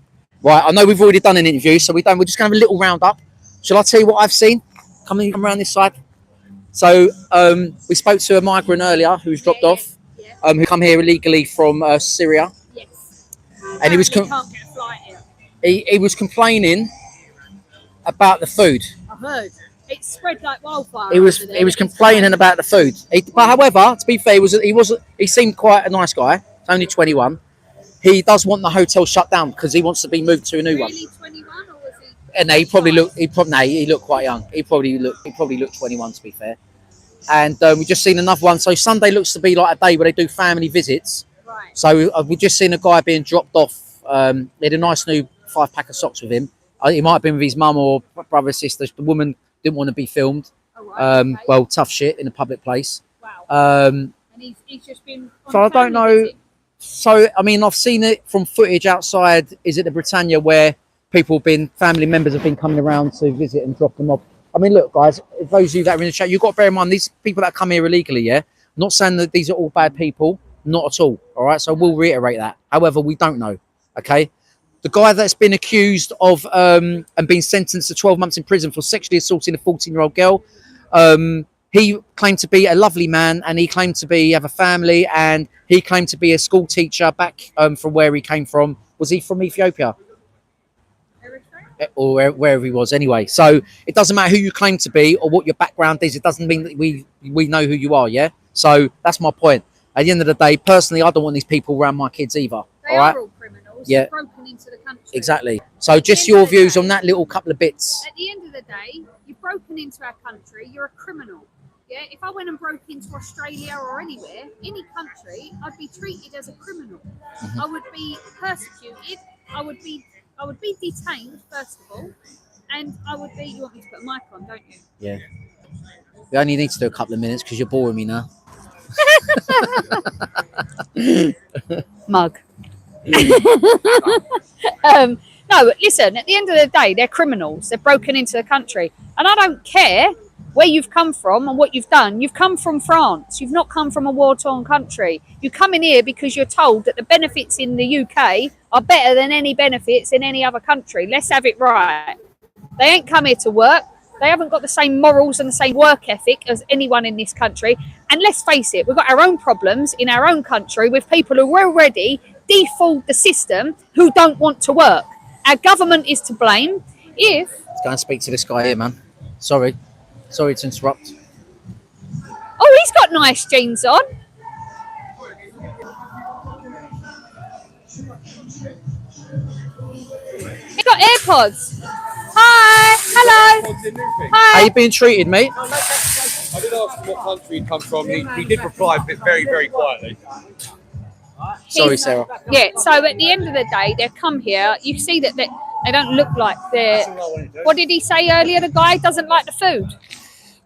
Right, I know we've already done an interview, so we're just going to have a little round up. Shall I tell you what I've seen? Come around this side. So we spoke to a migrant earlier who's dropped off, who come here illegally from Syria. Yes. And he was can't get a flight here. He was complaining about the food. I heard. It spread like wildfire. He was complaining about the food. But however, to be fair, he seemed quite a nice guy. He's only 21. He does want the hotel shut down because he wants to be moved to a new one. Really 21 or was he? And he probably looked. He looked quite young. He probably looked 21 to be fair. And we just seen another one. So Sunday looks to be like a day where they do family visits. Right. So we just seen a guy being dropped off. They had a nice new 5-pack of socks with him. He might have been with his mum or brother or sister. The woman didn't want to be filmed. Oh, right. Okay. Well, tough shit in a public place. Wow. And he's just been. So I don't know. Visit. So I mean, I've seen it from footage outside. Is it the Britannia where family members have been coming around to visit and drop them off? I mean, look, guys, those of you that are in the chat, you've got to bear in mind these people that come here illegally. Yeah, I'm not saying that these are all bad people, not at all. All right, so we'll reiterate that. However, we don't know. Okay. The guy that's been accused of and been sentenced to 12 months in prison for sexually assaulting a 14-year-old girl, he claimed to be a lovely man, and he claimed to have a family, and he claimed to be a school teacher back from where he came from. Was he from Ethiopia? Or wherever he was anyway. So it doesn't matter who you claim to be or what your background is. It doesn't mean that we know who you are, yeah? So that's my point. At the end of the day, personally, I don't want these people around my kids either. They are all criminals. Yeah. Broken into the country. Exactly. So just your views on that little couple of bits. At the end of the day, you've broken into our country, you're a criminal. Yeah, if I went and broke into Australia or anywhere, any country, I'd be treated as a criminal. Mm-hmm. I would be persecuted. I would be detained, first of all, and I would be. You want me to put a mic on, don't you? Yeah. We only need to do a couple of minutes because you're boring me now. Mug. No, listen, at the end of the day, they're criminals. They've broken into the country. And I don't care where you've come from and what you've done. You've come from France. You've not come from a war-torn country. You come in here because you're told that the benefits in the UK are better than any benefits in any other country. Let's have it right. They ain't come here to work. They haven't got the same morals and the same work ethic as anyone in this country. And let's face it, we've got our own problems in our own country with people who already default the system who don't want to work. Our government is to blame. Let's go and speak to this guy here, man. Sorry to interrupt. Oh, got nice jeans on. He got AirPods. Hi, hello. How Hi. you being treated, mate? I did ask him what country he'd come from. He did reply, but very, very quietly. Sorry, Sarah. Yeah, so at the end of the day, they've come here. You see that they don't look like they're... What did he say earlier? The guy doesn't like the food.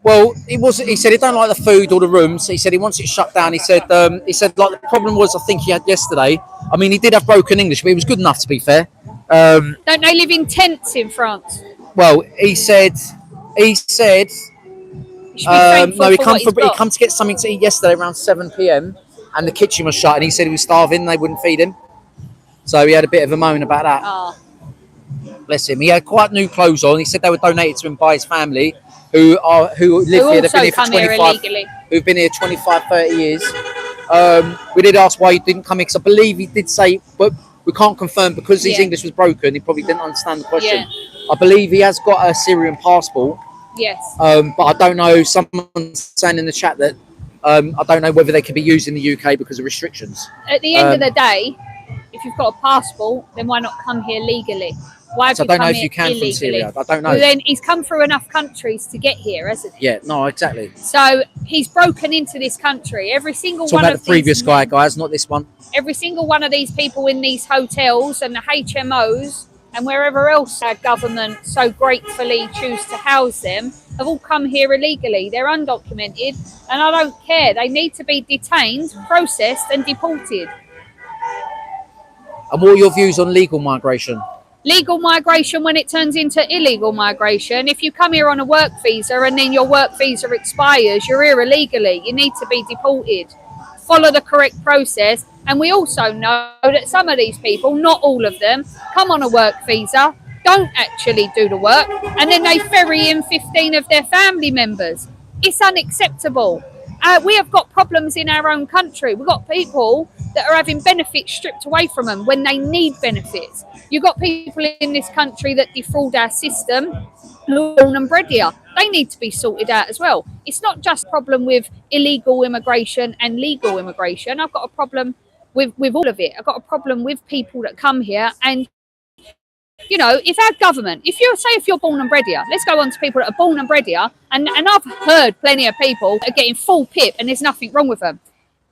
Well, he said he don't like the food or the rooms. He said he wants it shut down. He said like the problem was, I think he had yesterday. I mean, he did have broken English, but he was good enough, to be fair. Don't they live in tents in France? Well, he said You should be thankful no, he for come what he's he got. come to get something to eat yesterday around 7 p.m. and the kitchen was shut, and he said he was starving. They wouldn't feed him, so he had a bit of a moan about that. Oh. Bless him. He had quite new clothes on. He said they were donated to him by his family, who live here. They've been here for 25. Who've been here 25, 30 years. We did ask why he didn't come in, because I believe he did say, but we can't confirm because his English was broken. He probably didn't understand the question. I believe he has got a Syrian passport. Yes. But I don't know. Someone's saying in the chat that I don't know whether they can be used in the UK because of restrictions. At the end of the day, if you've got a passport, then why not come here legally? Why have So I you don't come know if here you can illegally? from Syria. I don't know. Well, then he's come through enough countries to get here, hasn't he? Yeah, no, exactly. So he's broken into this country. Every single Talking one about of the previous these guy, guys, not this one. every single one of these people in these hotels and the HMOs and wherever else our government so gratefully choose to house them have all come here illegally. They're undocumented, and I don't care. They need to be detained, processed and deported. And what are your views on legal migration? Legal migration when it turns into illegal migration. If you come here on a work visa and then your work visa expires, you're here illegally. You need to be deported. Follow the correct process. And we also know that some of these people, not all of them, come on a work visa, don't actually do the work, and then they ferry in 15 of their family members. It's unacceptable. We have got problems in our own country. We've got people that are having benefits stripped away from them when they need benefits. You've got people in this country that defraud our system, who are born and bred here. They need to be sorted out as well. It's not just a problem with illegal immigration and legal immigration. I've got a problem with all of it. I've got a problem with people that come here, and you know, if our government, if you're born and bred here, let's go on to people that are born and bred here, and I've heard plenty of people that are getting full PIP and there's nothing wrong with them.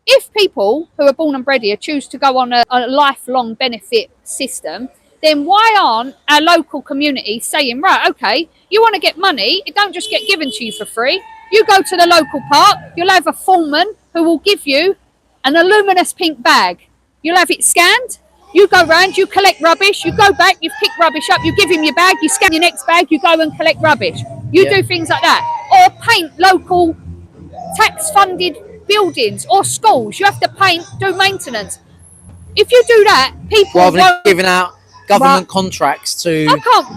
If people who are born and bred here choose to go on a lifelong benefit system, then why aren't our local community saying, right, okay, you want to get money, it don't just get given to you for free. You go to the local park, you'll have a foreman who will give you an luminous pink bag. You'll have it scanned. You go round, you collect rubbish, you go back, you pick rubbish up, you give him your bag, you scan your next bag, you go and collect rubbish. You do things like that. Or paint local tax-funded buildings or schools. You have to paint, do maintenance. If you do that, people Rather than won't... giving out government contracts to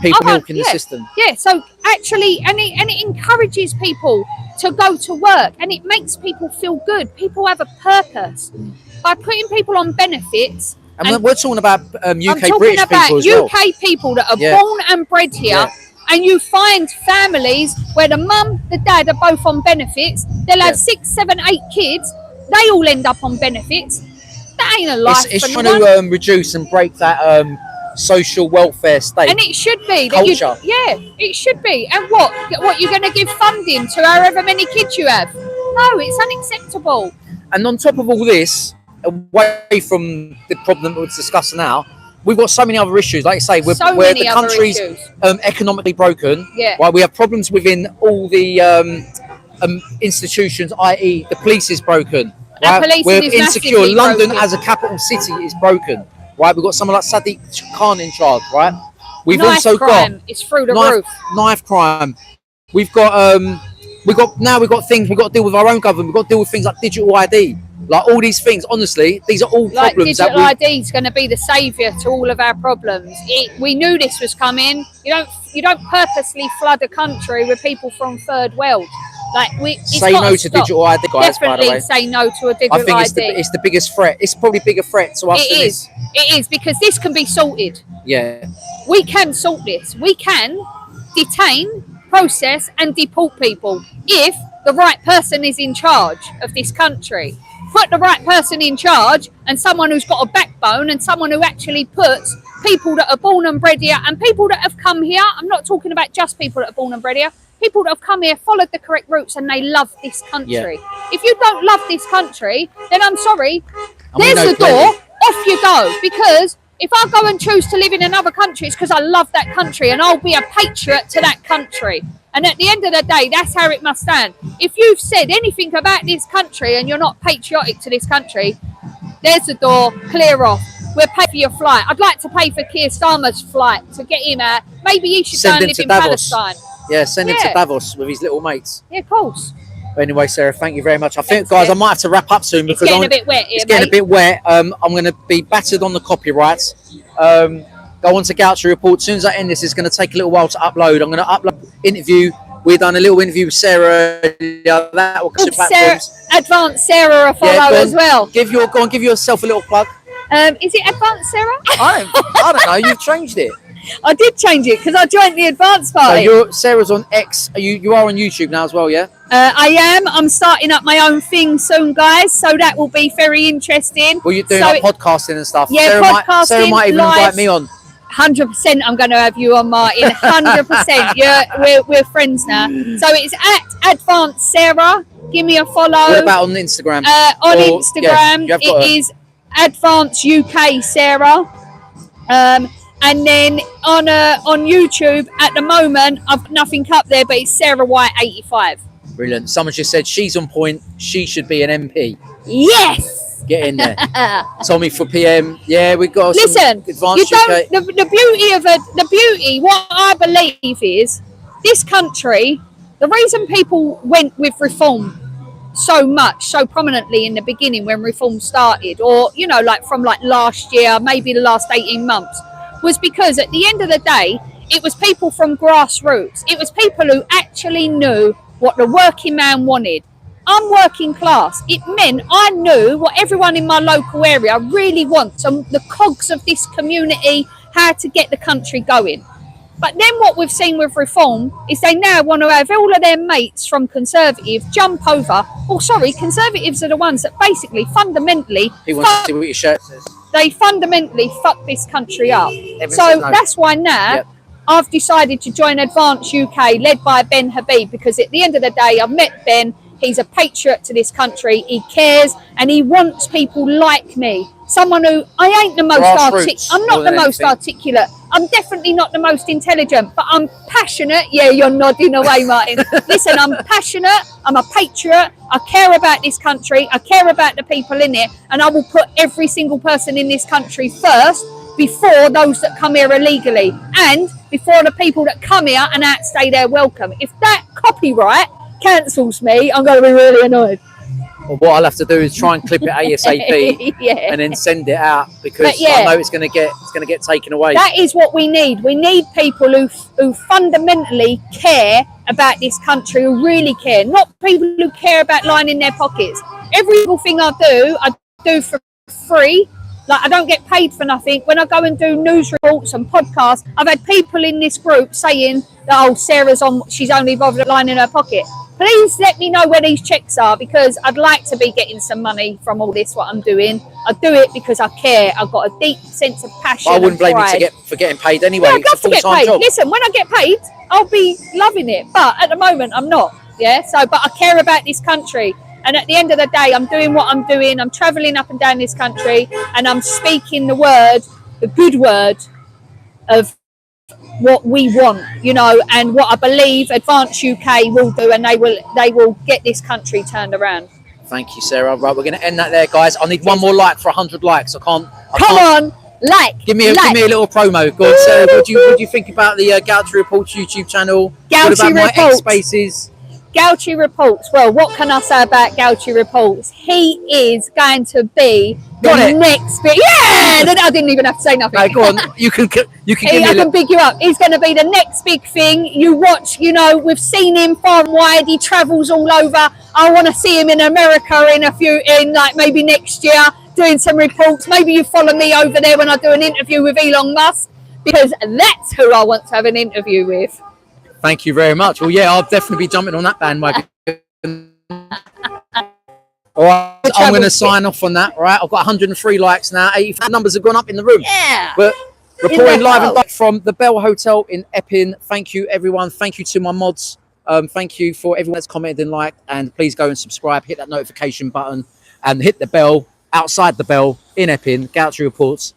people milking the system. Yeah, so actually, and it encourages people to go to work, and it makes people feel good. People have a purpose. By putting people on benefits... And we're talking about UK I'm talking British about people as well. UK people that are born and bred here, and you find families where the mum, the dad are both on benefits. They'll have 6, 7, 8 kids. They all end up on benefits. That ain't a life. It's trying to reduce and break that social welfare state. And it should be culture. It should be. And what you're going to give funding to however many kids you have? No, it's unacceptable. And on top of all this, away from the problem that we're discussing now, we've got so many other issues. Like you say, where the country's economically broken. Yeah. Right, we have problems within all the institutions, i.e. the police is broken. Our Right? policing We're is insecure. massively London broken. as a capital city is broken. Right, we've got someone like Sadiq Khan in charge. Right, we've Knife also crime got is through the roof. Knife crime. We've got things we've got to deal with our own government. We've got to deal with things like digital ID. Like all these things, honestly, these are all Like problems. digital ID is going to be the saviour to all of our problems. We knew this was coming. You don't purposely flood a country with people from third world. Like say no to digital ID, guys. Definitely by the way, say no to a digital I think ID. it's the biggest threat. It's probably a bigger threat to us. It is because this can be sorted. Yeah. We can sort this. We can detain, process, and deport people if the right person is in charge of this country. Put the right person in charge, and someone who's got a backbone, and someone who actually puts people that are born and bred here and people that have come here. I'm not talking about just people that are born and bred here. People that have come here, followed the correct routes, and they love this country. Yeah. If you don't love this country, then I'm sorry. And we There's know the door. Off you go. Because if I go and choose to live in another country, it's because I love that country, and I'll be a patriot to that country. And at the end of the day, that's how it must stand. If you've said anything about this country and you're not patriotic to this country, there's the door. Clear off. We'll pay for your flight. I'd like to pay for Keir Starmer's flight to get him out. Maybe he should go and live in Palestine. Yeah, send him to Davos with his little mates. Yeah, of course. But anyway, Sarah, thank you very much. I think, guys, I might have to wrap up soon because It's getting a bit wet here, it's getting a bit wet. I'm going to be battered on the copyrights. Go on to Gauci Report. As soon as I end this, it's going to take a little while to upload. I'm going to upload interview. We've done a little interview with Sarah. That will come to platforms. Advanced Sarah a follow as well. Go on, give yourself a little plug. Is it Advanced Sarah? I don't know. You've changed it. I did change it because I joined the Advanced party. So Sarah's on X. You are on YouTube now as well, yeah? I am. I'm starting up my own thing soon, guys. So that will be very interesting. Well, you're doing podcasting and stuff. Yeah, podcasting. Sarah might even invite me on. 100%. I'm going to have you on, Martin. 100%. We're friends now. So it's at Advanced Sarah. Give me a follow. What about on Instagram? On Instagram, it is Advanced UK Sarah. And then on YouTube at the moment, I've got nothing up there, but it's Sarah White 85. Brilliant. Someone just said she's on point. She should be an MP. Yes. Get in there. Tommy for PM. Yeah, we've got. Listen, Advanced you don't. UK. The beauty. What I believe is this country. The reason people went with reform so much, so prominently in the beginning when reform started, or from last year, maybe the last 18 months. Was because at the end of the day, it was people from grassroots. It was people who actually knew what the working man wanted. I'm working class. It meant I knew what everyone in my local area really wants, and the cogs of this community, how to get the country going. But then what we've seen with reform is they now want to have all of their mates from Conservative jump over. Oh, sorry, Conservatives are the ones that basically fundamentally... He wants to see what your shirt says. They fundamentally fuck this country up. That's why now I've decided to join Advance UK, led by Ben Habib, because at the end of the day, I've met Ben. He's a patriot to this country. He cares, and he wants people like me. Someone who I ain't the most articulate. I'm not the most articulate. I'm definitely not the most intelligent, but I'm passionate. Yeah, you're nodding away, Martin. Listen, I'm passionate. I'm a patriot. I care about this country. I care about the people in it, and I will put every single person in this country first before those that come here illegally, and before the people that come here and outstay their welcome. If that copyright cancels me, I'm going to be really annoyed. Well, what I'll have to do is try and clip it ASAP and then send it out, because I know it's going to get taken away. That is what we need. We need people who fundamentally care about this country, who really care, not people who care about lining their pockets. Every single thing I do for free. Like, I don't get paid for nothing. When I go and do news reports and podcasts, I've had people in this group saying that, Sarah's she's only bothered lining her pocket. Please let me know where these checks are, because I'd like to be getting some money from all this, what I'm doing. I do it because I care. I've got a deep sense of passion. But I wouldn't blame you for getting paid anyway. Yeah, I'd love to get paid. Job. Listen, when I get paid, I'll be loving it. But at the moment, I'm not. Yeah. But I care about this country. And at the end of the day, I'm doing what I'm doing. I'm travelling up and down this country, and I'm speaking the good word of what we want, and what I believe Advance UK will do, and they will get this country turned around. Thank you, Sarah. Right, we're going to end that there, guys. I need one more like for 100 likes. Come on, like. Give me a little promo. Go on, Sarah. What do you think about the Gauci Reports YouTube channel? Gauci what about Reports. My X Spaces? Gauci Reports. Well, what can I say about Gauci Reports? He is going to be the next big. Yeah, I didn't even have to say nothing. No, go on. You can. I can big you up. He's going to be the next big thing. You watch. We've seen him far and wide. He travels all over. I want to see him in America in maybe next year, doing some reports. Maybe you follow me over there when I do an interview with Elon Musk, because that's who I want to have an interview with. Thank you very much. Well, yeah, I'll definitely be jumping on that bandwagon. All right, I'm going to sign off on that. Right, I've got 103 likes now. 85 numbers have gone up in the room. Yeah. But reporting live and direct from the Bell Hotel in Epping. Thank you, everyone. Thank you to my mods. Thank you for everyone that's commented and liked. And please go and subscribe. Hit that notification button and hit the bell outside the bell in Epping. Gauci reports